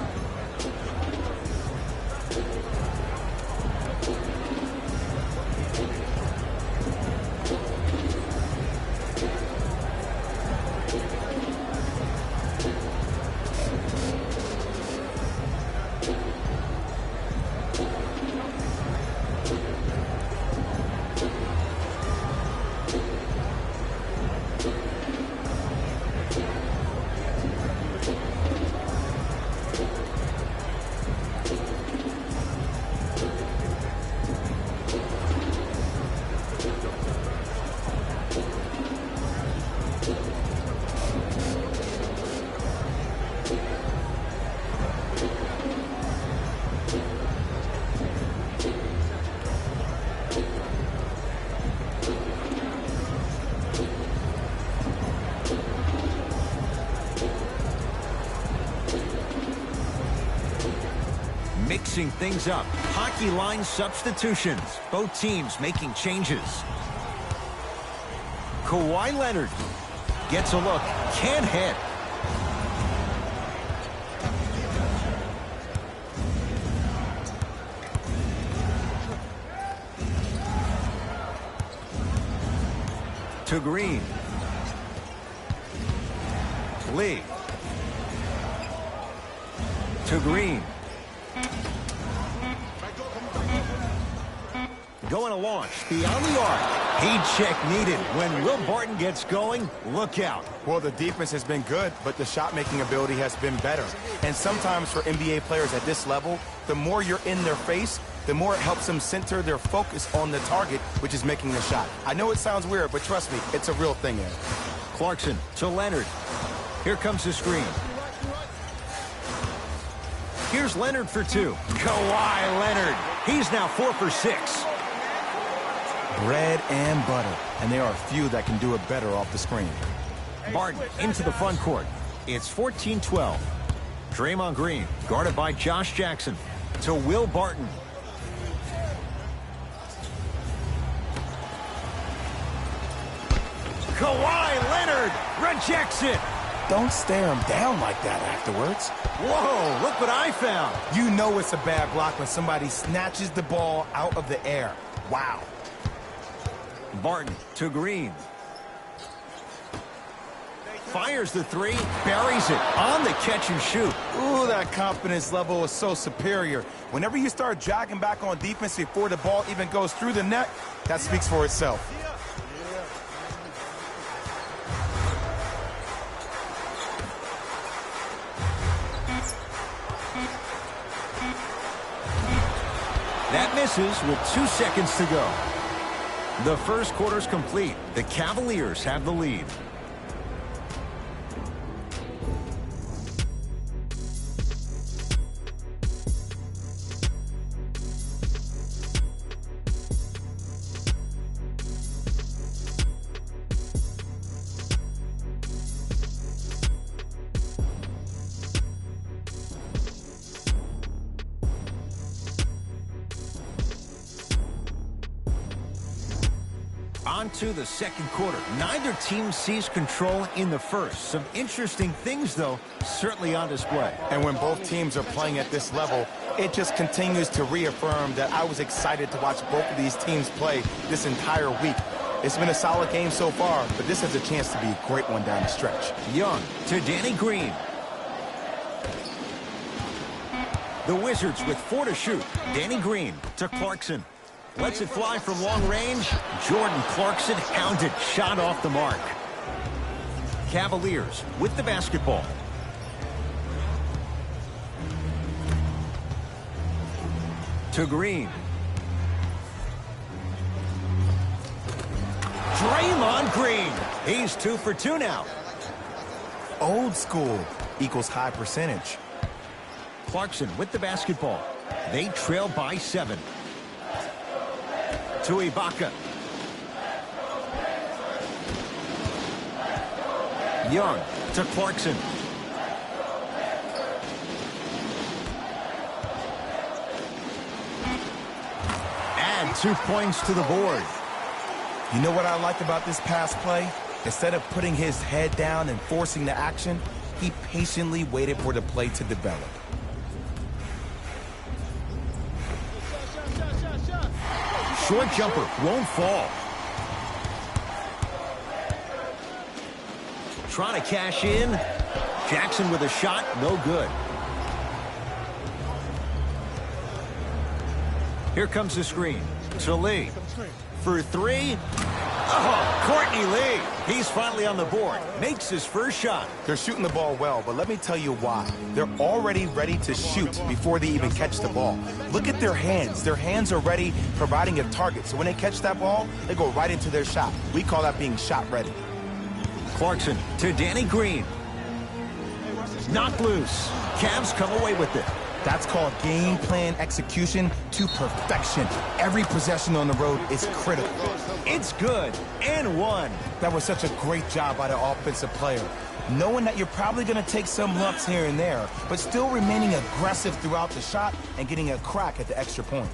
Mixing things up. Hockey line substitutions. Both teams making changes. Kawhi Leonard gets a look can't hit. To Green. Lee. To Green. Going to launch beyond the arc. Heat check needed. When Will Barton gets going, look out. Well, the defense has been good, but the shot-making ability has been better. And sometimes for NBA players at this level, the more you're in their face, the more it helps them center their focus on the target, which is making the shot. I know it sounds weird, but trust me, it's a real thing, Ed. Clarkson to Leonard. Here comes the screen. Here's Leonard for two. Kawhi Leonard. He's now 4 for 6. Bread and butter, and there are few that can do it better off the screen. Barton into the front court. It's 14-12. Draymond Green guarded by Josh Jackson to Will Barton. Kawhi Leonard rejects it. Don't stare him down like that afterwards. Whoa, look what I found. You know it's a bad block when somebody snatches the ball out of the air. Wow. Barton to Green. Fires the three, buries it on the catch and shoot. Ooh, that confidence level is so superior. Whenever you start jogging back on defense before the ball even goes through the net, that speaks for itself. That misses with 2 seconds to go. The first quarter's complete. The Cavaliers have the lead. On to the second quarter. Neither team sees control in the first. Some interesting things, though, certainly on display. And when both teams are playing at this level, it just continues to reaffirm that I was excited to watch both of these teams play this entire week. It's been a solid game so far, but this has a chance to be a great one down the stretch. Young to Danny Green. The Wizards with 4 to shoot. Danny Green to Clarkson. Lets it fly from long range. Jordan Clarkson hounded. Shot off the mark. Cavaliers with the basketball. To Green. Draymond Green. He's 2 for 2 now. Old school equals high percentage. Clarkson with the basketball. They trail by 7. To Ibaka. Young to Clarkson. Add 2 points to the board. You know what I like about this pass play? Instead of putting his head down and forcing the action, he patiently waited for the play to develop. Short jumper won't fall. Trying to cash in. Jackson with a shot, no good. Here comes the screen. To Lee. For 3. Oh, Courtney Lee. He's finally on the board. Makes his first shot. They're shooting the ball well, but let me tell you why. They're already ready to shoot before they even catch the ball. Look at their hands. Their hands are ready, providing a target. So when they catch that ball, they go right into their shot. We call that being shot ready. Clarkson to Danny Green. Knocked loose. Cavs come away with it. That's called game plan execution to perfection. Every possession on the road is critical. It's good and 1. That was such a great job by the offensive player. Knowing that you're probably going to take some lumps here and there, but still remaining aggressive throughout the shot and getting a crack at the extra point.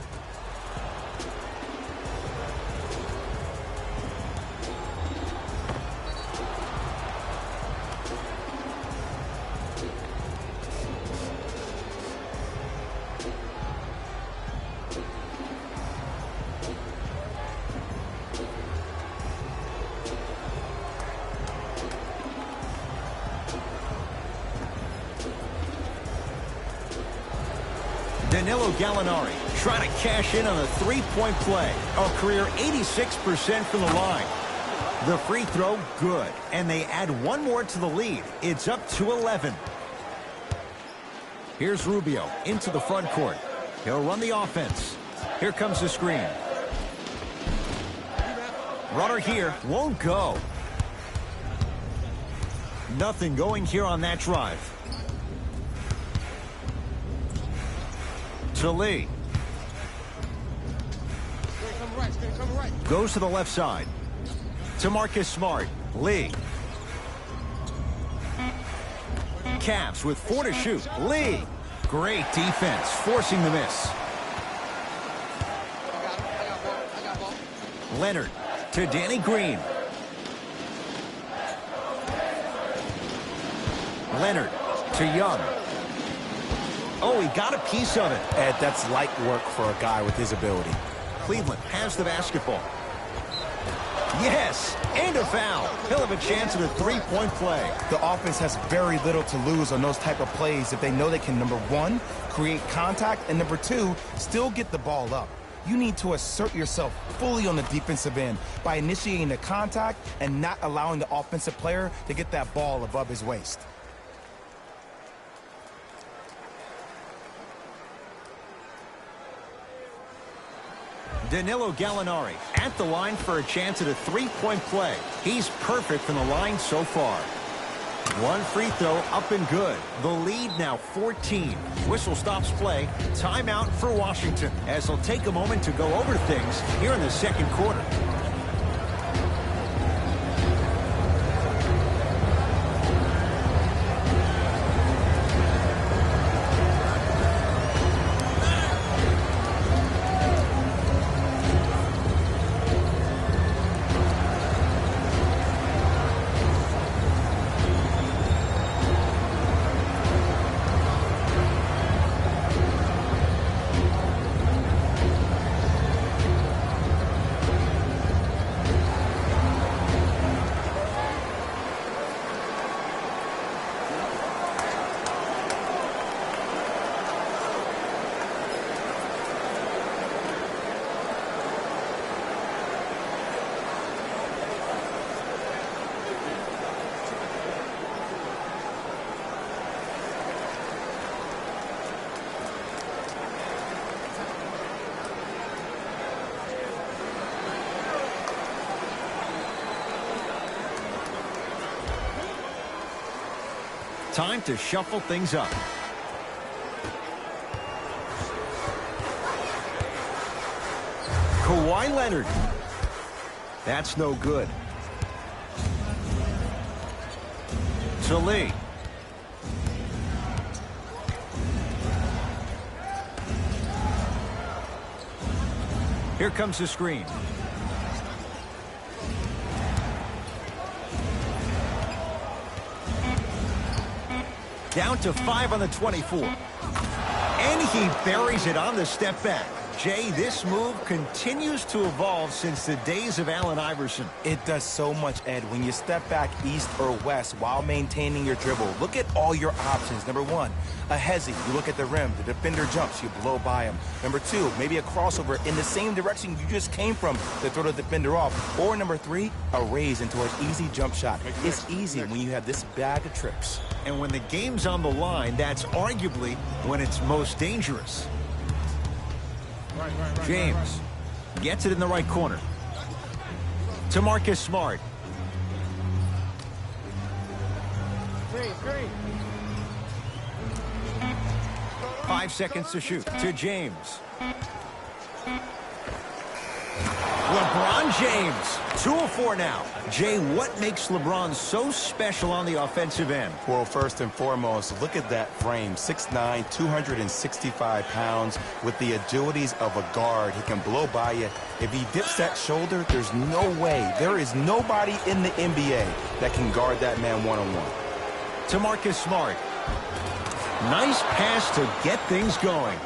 Danilo Gallinari trying to cash in on a three-point play. A career 86% from the line. The free throw, good. And they add one more to the lead. It's up to 11. Here's Rubio into the front court. He'll run the offense. Here comes the screen. Runner here won't go. Nothing going here on that drive. To Lee. Goes to the left side. To Marcus Smart. Lee. Cavs with 4 to shoot. Lee. Great defense, forcing the miss. Leonard to Danny Green. Leonard to Young. Oh, he got a piece of it. Ed, that's light work for a guy with his ability. Cleveland has the basketball. Yes, and a foul. He'll have a chance at a three-point play. The offense has very little to lose on those type of plays if they know they can, number one, create contact, and number two, still get the ball up. You need to assert yourself fully on the defensive end by initiating the contact and not allowing the offensive player to get that ball above his waist. Danilo Gallinari at the line for a chance at a three-point play. He's perfect from the line so far. One free throw up and good. The lead now 14. Whistle stops play. Timeout for Washington as they'll take a moment to go over things here in the second quarter. Time to shuffle things up. Kawhi Leonard. That's no good. To Lee. Here comes the screen. Down to 5 on the 24. And he buries it on the step back. Jay, this move continues to evolve since the days of Allen Iverson. It does so much, Ed. When you step back east or west while maintaining your dribble, look at all your options. Number one, a hezi. You look at the rim. The defender jumps. You blow by him. Number two, maybe a crossover in the same direction you just came from to throw the defender off. Or number three, a raise into an easy jump shot. It's easy when you have this bag of tricks. And when the game's on the line, that's arguably when it's most dangerous. James gets it in the right corner. To Marcus Smart. 5 seconds to shoot. To James. LeBron James, 2 of 4 now. Jay, what makes LeBron so special on the offensive end? Well, first and foremost, look at that frame. 6'9", 265 pounds with the agilities of a guard. He can blow by you. If he dips that shoulder, there's no way. There is nobody in the NBA that can guard that man one-on-one. To Marcus Smart. Nice pass to get things going.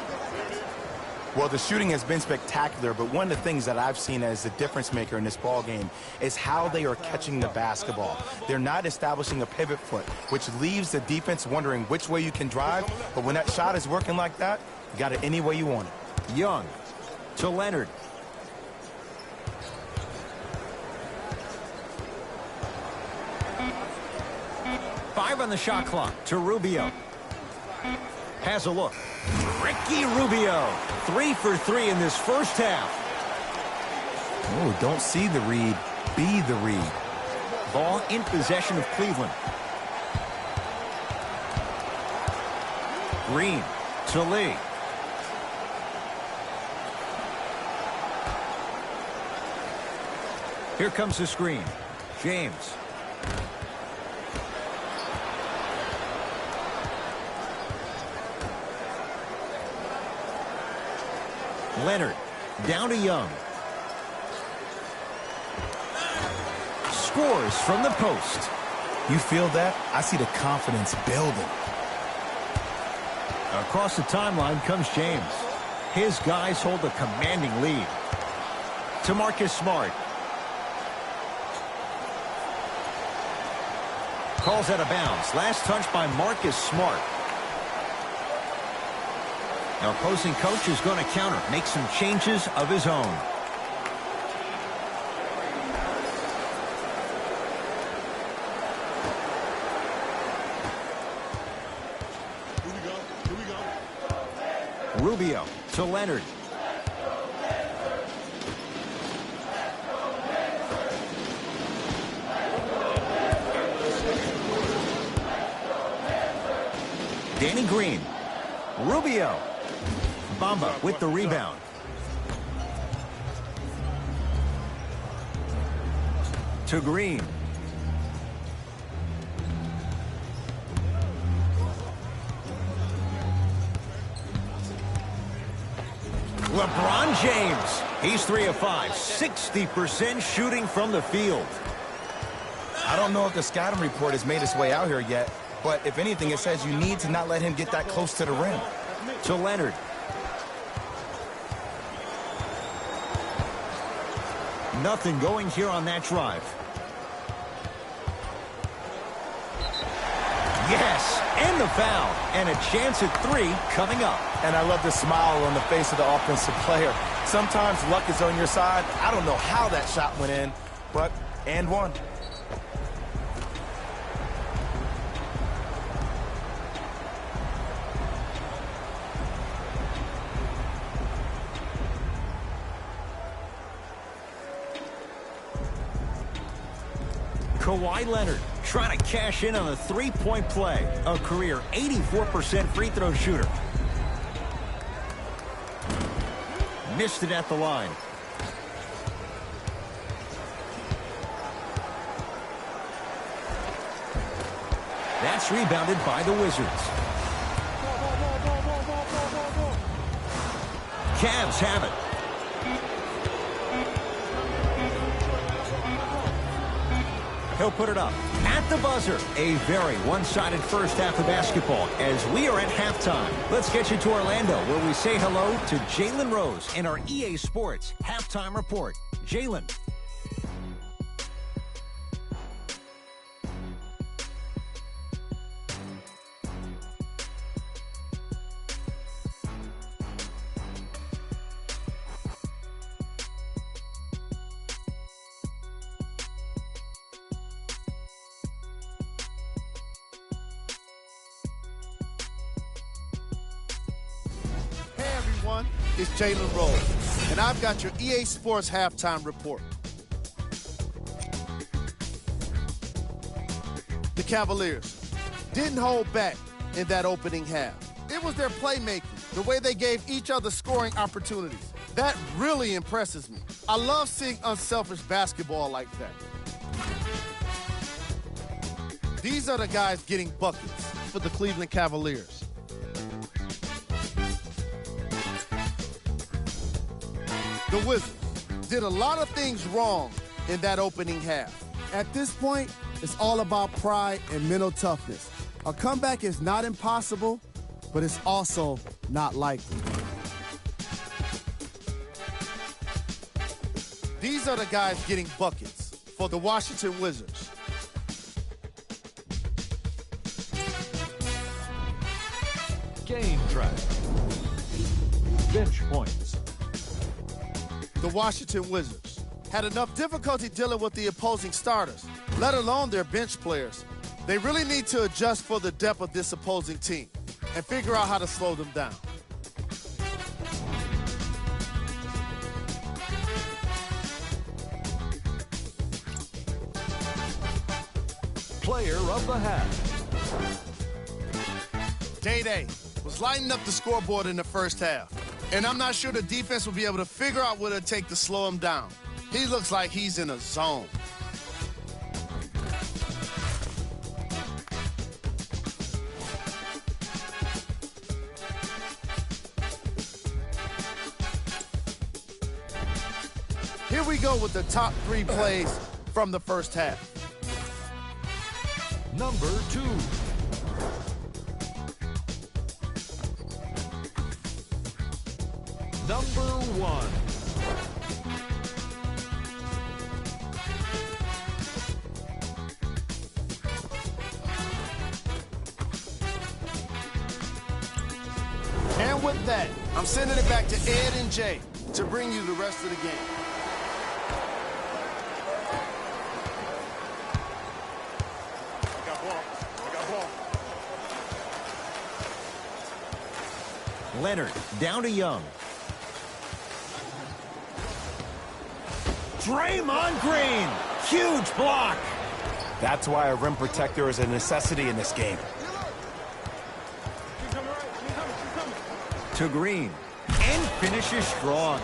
Well, the shooting has been spectacular, but one of the things that I've seen as the difference maker in this ball game is how they are catching the basketball. They're not establishing a pivot foot, which leaves the defense wondering which way you can drive, but when that shot is working like that, you got it any way you want it. Young to Leonard. Five on the shot clock to Rubio. Has a look. Ricky Rubio, 3 for 3 in this first half. Oh, don't see the read, be the read. Ball in possession of Cleveland. Green to Lee. Here comes the screen. James. Leonard down to Young. Scores from the post. You feel that? I see the confidence building. Across the timeline comes James. His guys hold a commanding lead. To Marcus Smart. Calls out of bounds. Last touch by Marcus Smart. The opposing coach is going to counter, make some changes of his own. Here we go. Rubio to Leonard. Danny Green. Rubio. Bamba with the rebound. To Green. LeBron James. He's 3 of 5. 60% shooting from the field. I don't know if the scouting report has made its way out here yet, but if anything, it says you need to not let him get that close to the rim. To Leonard. Nothing going here on that drive. Yes, and the foul. And a chance at 3 coming up. And I love the smile on the face of the offensive player. Sometimes luck is on your side. I don't know how that shot went in, but and one. Kawhi Leonard trying to cash in on a three-point play. A career 84% free throw shooter. Missed it at the line. That's rebounded by the Wizards. Cavs have it. He'll put it up at the buzzer. A very one-sided first half of basketball as we are at halftime. Let's get you to Orlando where we say hello to Jalen Rose in our EA Sports halftime report. Jalen. It's Jalen Rose, and I've got your EA Sports halftime report. The Cavaliers didn't hold back in that opening half. It was their playmaking, the way they gave each other scoring opportunities. That really impresses me. I love seeing unselfish basketball like that. These are the guys getting buckets for the Cleveland Cavaliers. The Wizards did a lot of things wrong in that opening half. At this point, it's all about pride and mental toughness. A comeback is not impossible, but it's also not likely. These are the guys getting buckets for the Washington Wizards. Game track. Bench points. The Washington Wizards had enough difficulty dealing with the opposing starters, let alone their bench players. They really need to adjust for the depth of this opposing team and figure out how to slow them down. Player of the half. Day was lighting up the scoreboard in the first half, and I'm not sure the defense will be able to figure out what it'll take to slow him down. He looks like he's in a zone. Here we go with the top 3 plays from the first half. Number 2. Number 1. And with that, I'm sending it back to Ed and Jay to bring you the rest of the game. Leonard down to Young. Draymond Green. Huge block. That's why a rim protector is a necessity in this game. To Green. And finishes strong.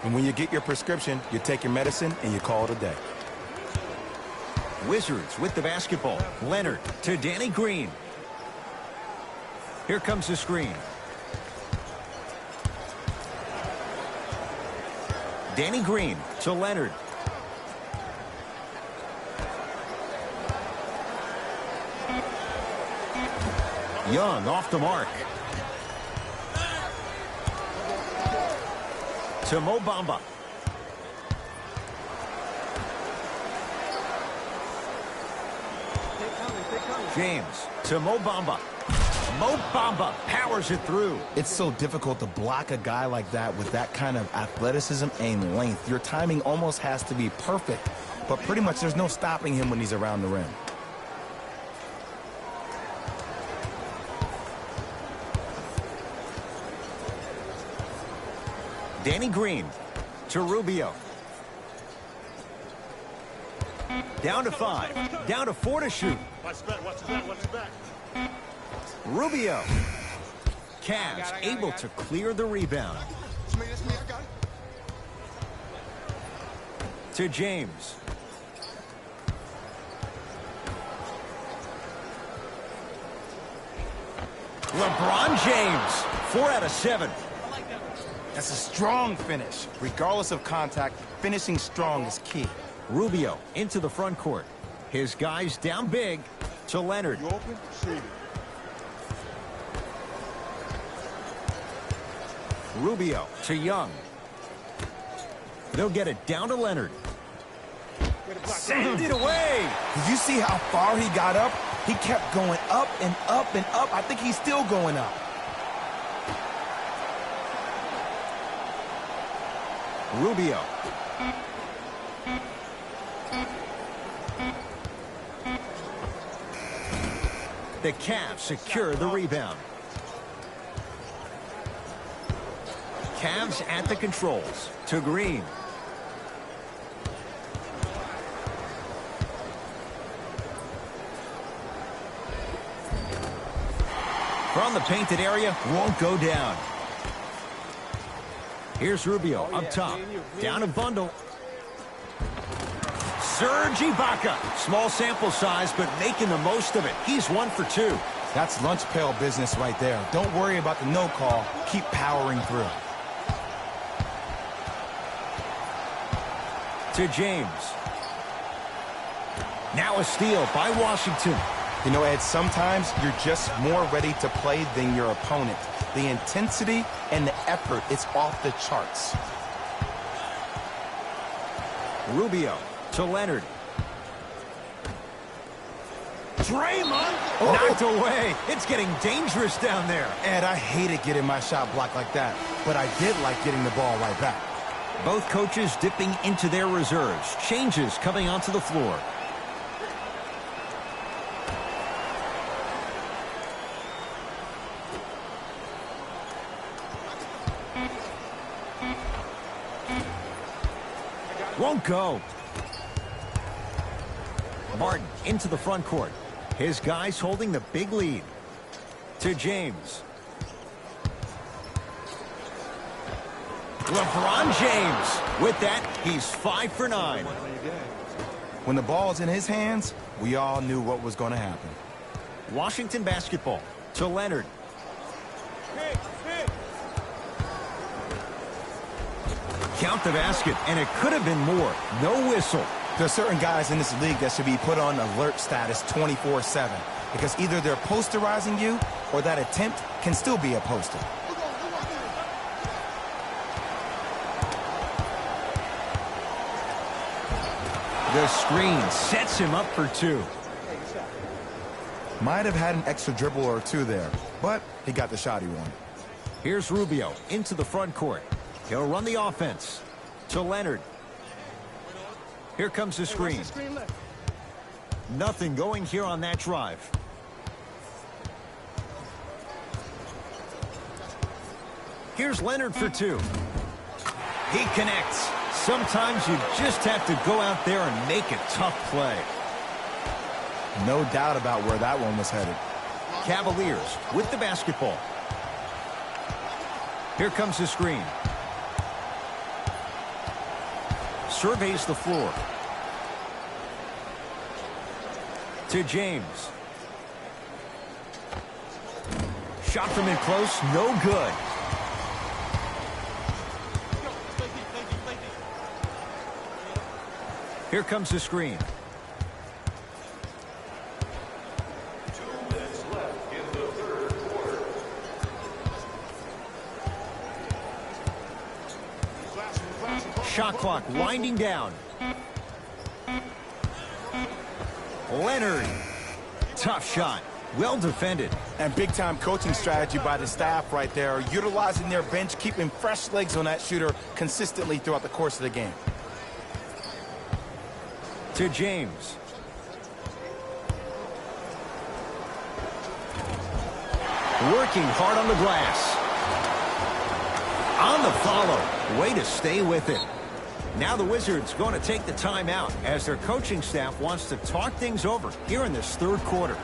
And when you get your prescription, you take your medicine and you call it a day. Wizards with the basketball. Leonard to Danny Green. Here comes the screen. Danny Green to Leonard. Young off the mark. To Mo Bamba. James to Mo Bamba. Mo Bamba powers it through. It's so difficult to block a guy like that with that kind of athleticism and length. Your timing almost has to be perfect, but pretty much there's no stopping him when he's around the rim. Danny Green to Rubio. Down to 5. Down to 4 to shoot. Watch the back. Rubio. Cavs able to clear the rebound. To James. LeBron James. 4 out of 7. That's a strong finish. Regardless of contact, finishing strong is key. Rubio into the front court. His guys down big to Leonard. You open? See. Rubio to Young. They'll get it down to Leonard. Send it away. Did you see how far he got up? He kept going up and up and up. I think he's still going up. Rubio. The Cavs secure the rebound. Cavs at the controls. To Green. From the painted area, won't go down. Here's Rubio up top. Down a bundle. Serge Ibaka. Small sample size, but making the most of it. He's 1 for 2. That's lunch pail business right there. Don't worry about the no call. Keep powering through. To James. Now a steal by Washington. You know, Ed, sometimes you're just more ready to play than your opponent. The intensity and the effort, it's off the charts. Rubio to Leonard. Draymond knocked away. It's getting dangerous down there. Ed, I hated getting my shot blocked like that, but I did like getting the ball right back. Both coaches dipping into their reserves. Changes coming onto the floor. Won't go. Martin into the front court. His guys holding the big lead. To James. LeBron James. With that, he's 5 for 9. When the ball's in his hands, we all knew what was going to happen. Washington basketball to Leonard. Count the basket, and it could have been more. No whistle. There are certain guys in this league that should be put on alert status 24/7 because either they're posterizing you or that attempt can still be a poster. The screen sets him up for 2. Might have had an extra dribble or 2 there, but he got the shot he wanted. Here's Rubio into the front court. He'll run the offense to Leonard. Here comes the screen. Nothing going here on that drive. Here's Leonard for 2. He connects. Sometimes you just have to go out there and make a tough play. No doubt about where that one was headed. Cavaliers with the basketball. Here comes the screen. Surveys the floor. To James. Shot from in close, no good. Here comes the screen. Shot clock winding down. Leonard. Tough shot. Well defended. And big-time coaching strategy by the staff right there, utilizing their bench, keeping fresh legs on that shooter consistently throughout the course of the game. To James. Working hard on the glass. On the follow. Way to stay with it. Now the Wizards going to take the timeout as their coaching staff wants to talk things over here in this third quarter.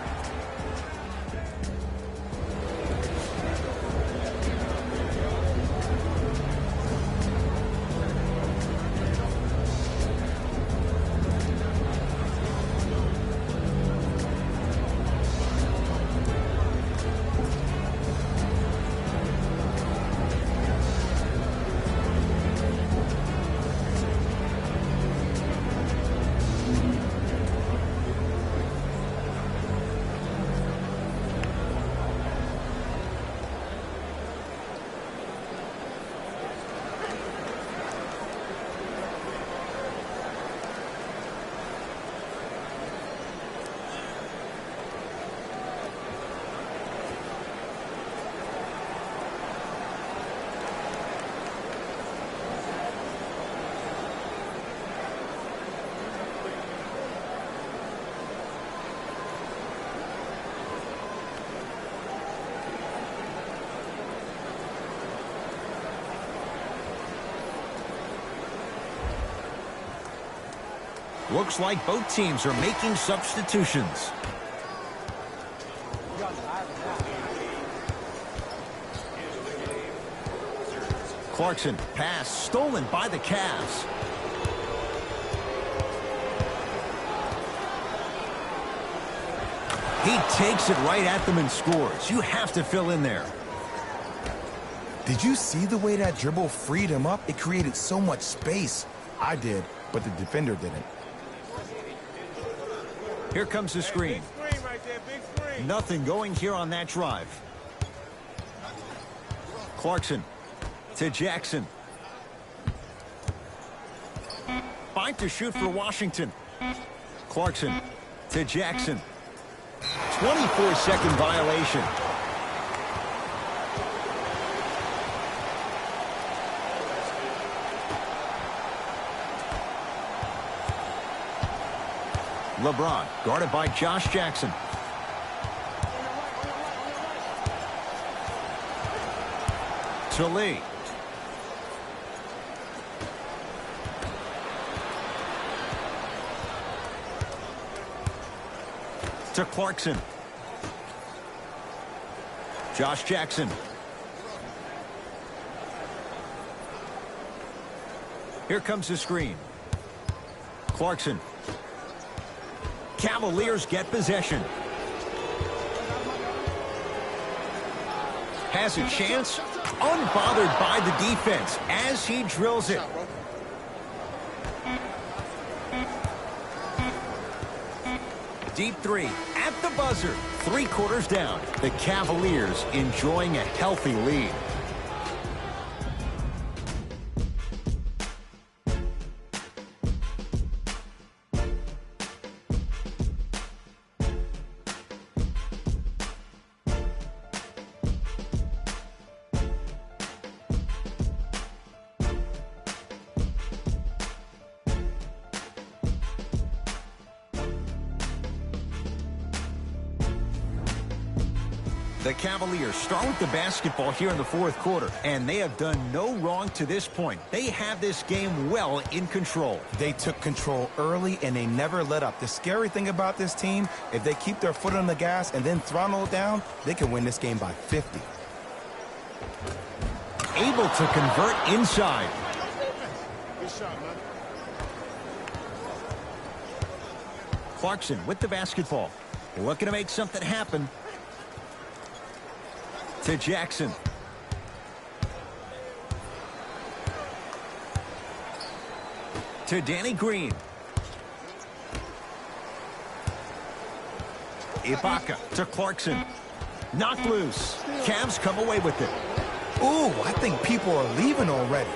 Looks like both teams are making substitutions. Clarkson, pass stolen by the Cavs. He takes it right at them and scores. You have to fill in there. Did you see the way that dribble freed him up? It created so much space. I did, but the defender didn't. Here comes the screen. Nothing going here on that drive. Clarkson to Jackson. Time to shoot for Washington. Clarkson to Jackson. 24-second violation. LeBron guarded by Josh Jackson. To Lee. To Clarkson. Josh Jackson. Here comes the screen. Clarkson. Cavaliers get possession. Has a chance. Unbothered by the defense as he drills it. Deep three at the buzzer. 3 quarters down. The Cavaliers enjoying a healthy lead. The Cavaliers start with the basketball here in the 4th quarter, and they have done no wrong to this point. They have this game well in control. They took control early, and they never let up. The scary thing about this team, if they keep their foot on the gas and then throttle it down, they can win this game by 50. Able to convert inside. Good shot, man. Clarkson with the basketball. Looking to make something happen. To Jackson. To Danny Green. Ibaka to Clarkson. Knocked loose. Cavs come away with it. Ooh, I think people are leaving already.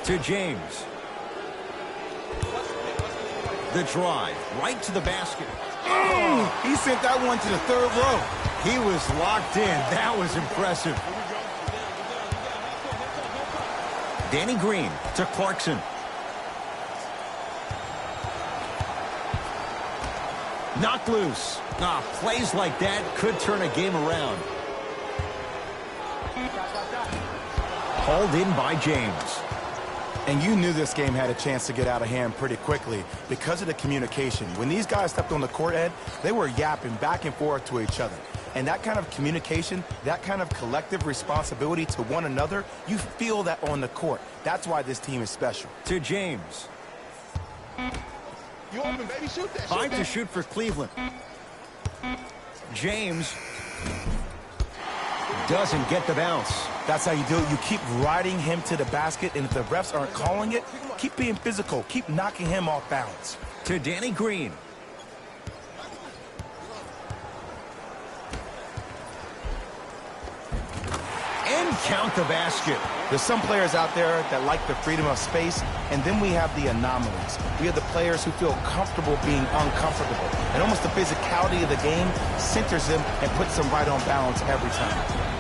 To James. The drive right to the basket. He sent that one to the 3rd row. He was locked in. That was impressive. Danny Green to Clarkson. Knocked loose. Plays like that could turn a game around. Hauled in by James. And you knew this game had a chance to get out of hand pretty quickly because of the communication. When these guys stepped on the court, Ed, they were yapping back and forth to each other. And that kind of communication, that kind of collective responsibility to one another, you feel that on the court. That's why this team is special. To James. You open, baby. Shoot that. 5 to shoot for Cleveland. James doesn't get the bounce. That's how you do it. You keep riding him to the basket, and if the refs aren't calling it, keep being physical. Keep knocking him off balance. To Danny Green. And count the basket. There's some players out there that like the freedom of space, and then we have the anomalies. We have the players who feel comfortable being uncomfortable. And almost the physicality of the game centers them and puts them right on balance every time.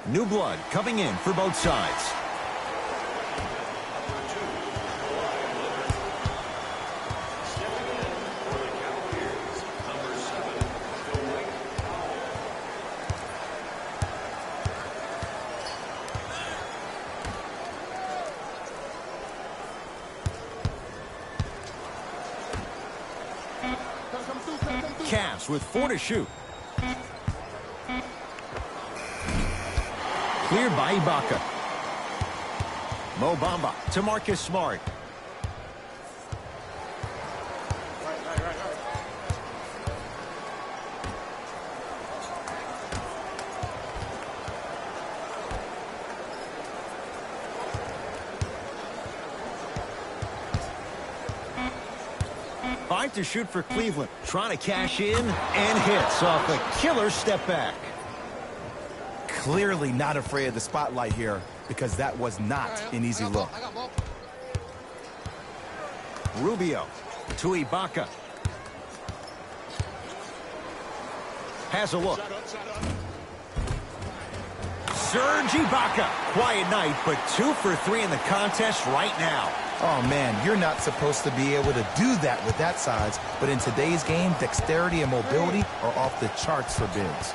New blood coming in for both sides. Cavs with 4 to shoot. Cleared by Ibaka. Mo Bamba to Marcus Smart. Five to shoot for Cleveland. Trying to cash in and hits off a killer step back. Clearly not afraid of the spotlight here because that was not an easy look. Rubio to Ibaka. Has a look. Serge Ibaka. Quiet night, but 2 for 3 in the contest right now. Oh, man, you're not supposed to be able to do that with that size, but in today's game, dexterity and mobility are off the charts for bigs.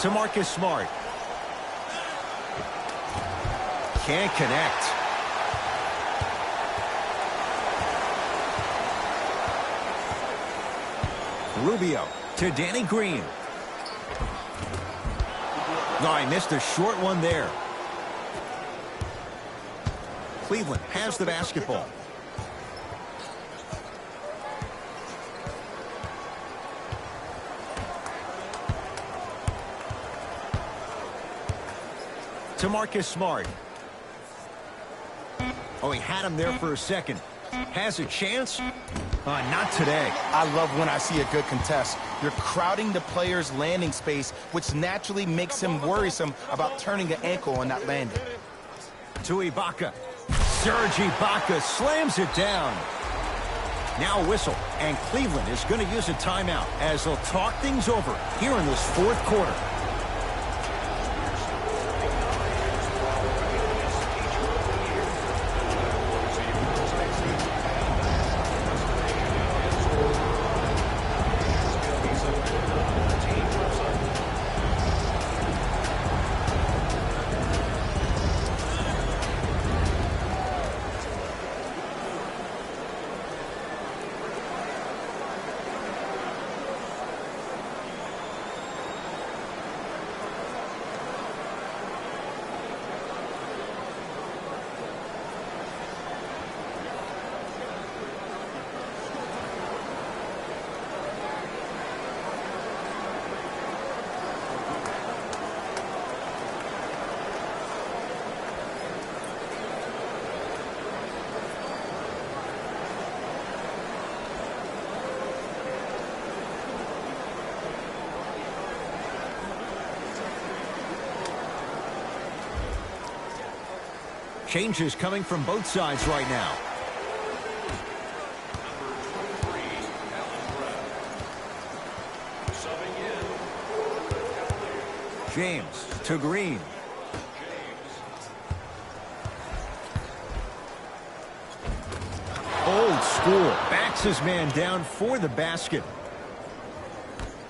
To Marcus Smart. Can't connect. Rubio to Danny Green. No, I missed a short one there. Cleveland has the basketball. To Marcus Smart. Oh, he had him there for a second. Has a chance? Not today. I love when I see a good contest. You're crowding the player's landing space, which naturally makes him worrisome about turning the ankle on that landing. To Ibaka. Serge Ibaka slams it down. Now a whistle, and Cleveland is going to use a timeout as they'll talk things over here in this fourth quarter. Changes coming from both sides right now. James to Green. Old school. Backs his man down for the basket.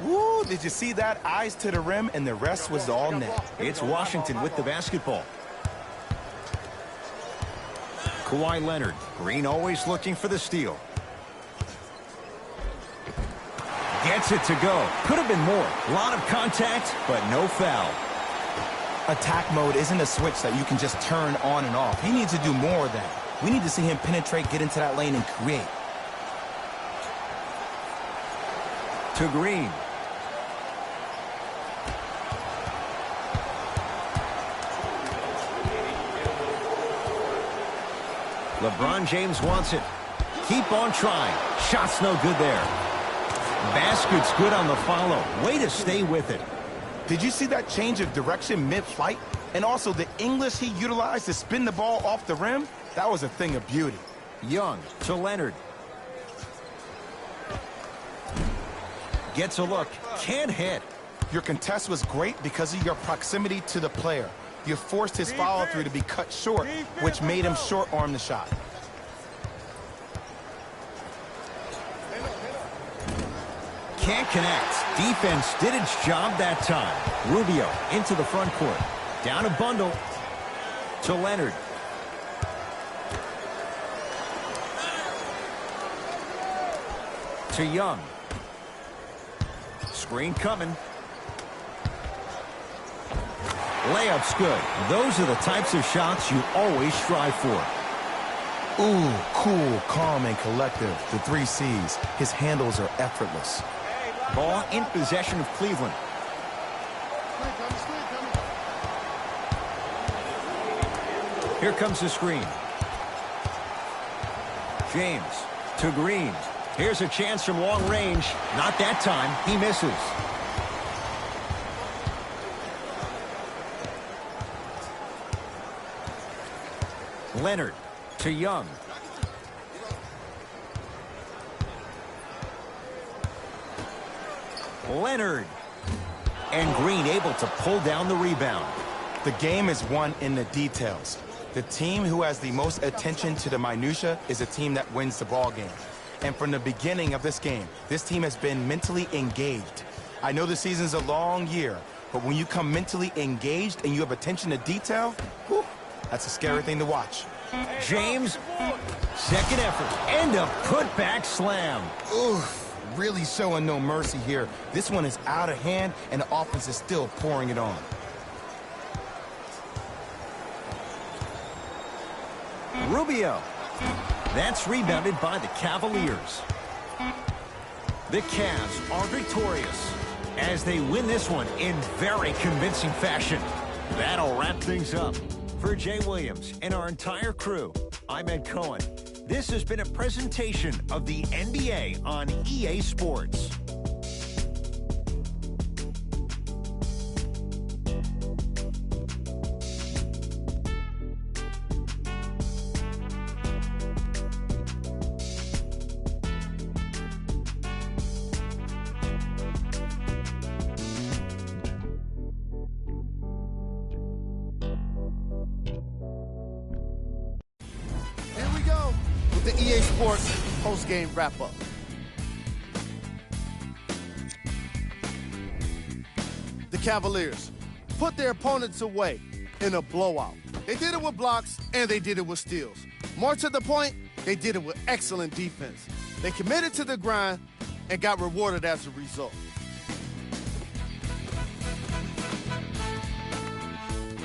Woo, did you see that? Eyes to the rim, and the rest was all net. It's Washington with the basketball. Kawhi Leonard. Green always looking for the steal. Gets it to go. Could have been more. A lot of contact, but no foul. Attack mode isn't a switch that you can just turn on and off. He needs to do more of that. We need to see him penetrate, get into that lane, and create. To Green. LeBron James wants it. Keep on trying. Shot's no good there. Basket's good on the follow. Way to stay with it. Did you see that change of direction mid-flight? And also the English he utilized to spin the ball off the rim? That was a thing of beauty. Young to Leonard. Gets a look. Can't hit. Your contest was great because of your proximity to the player. You forced his follow-through to be cut short, which made him short-arm the shot. Can't connect. Defense did its job that time. Rubio into the front court. Down a bundle to Leonard. to Young. Screen coming. Layup's good. Those are the types of shots you always strive for. Ooh, cool, calm, and collective. The 3 C's. His handles are effortless. Ball in possession of Cleveland. Here comes the screen. James to Green. Here's a chance from long range. Not that time. He misses. Leonard to Young. Leonard. And Green able to pull down the rebound. The game is won in the details. The team who has the most attention to the minutia is a team that wins the ball game. And from the beginning of this game, this team has been mentally engaged. I know the season's a long year, but when you come mentally engaged and you have attention to detail, whew, that's a scary thing to watch. James, second effort, and a putback slam. Oof. Really showing no mercy here. This one is out of hand, and the offense is still pouring it on. Rubio. That's rebounded by the Cavaliers. The Cavs are victorious as they win this one in very convincing fashion. That'll wrap things up. For Jay Williams and our entire crew, I'm Ed Cohen. This has been a presentation of the NBA on EA Sports. The EA Sports post-game wrap-up. The Cavaliers put their opponents away in a blowout. They did it with blocks, and they did it with steals. More to the point, they did it with excellent defense. They committed to the grind and got rewarded as a result.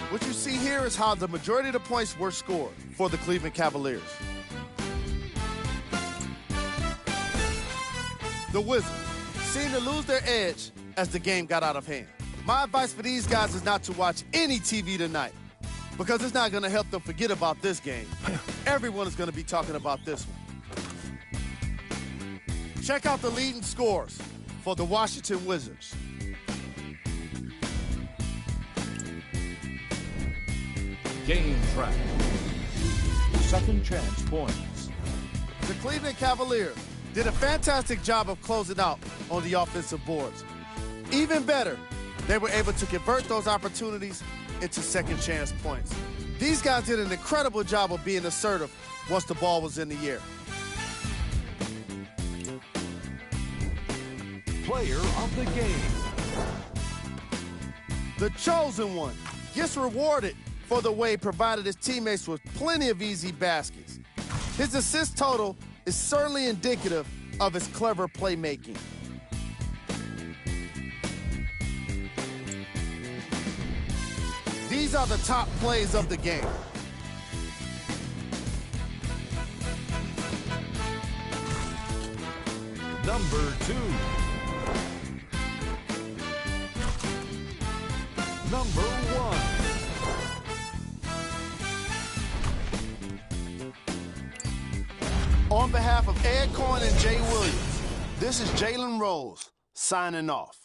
What you see here is how the majority of the points were scored for the Cleveland Cavaliers. The Wizards seemed to lose their edge as the game got out of hand. My advice for these guys is not to watch any TV tonight because it's not going to help them forget about this game. Everyone is going to be talking about this one. Check out the leading scores for the Washington Wizards. Game track. Second chance points. The Cleveland Cavaliers did a fantastic job of closing out on the offensive boards. Even better, they were able to convert those opportunities into second chance points. These guys did an incredible job of being assertive once the ball was in the air. Player of the game. The chosen one gets rewarded for the way he provided his teammates with plenty of easy baskets. His assist total is certainly indicative of his clever playmaking. These are the top plays of the game. Number 2. Number 1. On behalf of Ed Cohen and Jay Williams, this is Jalen Rose signing off.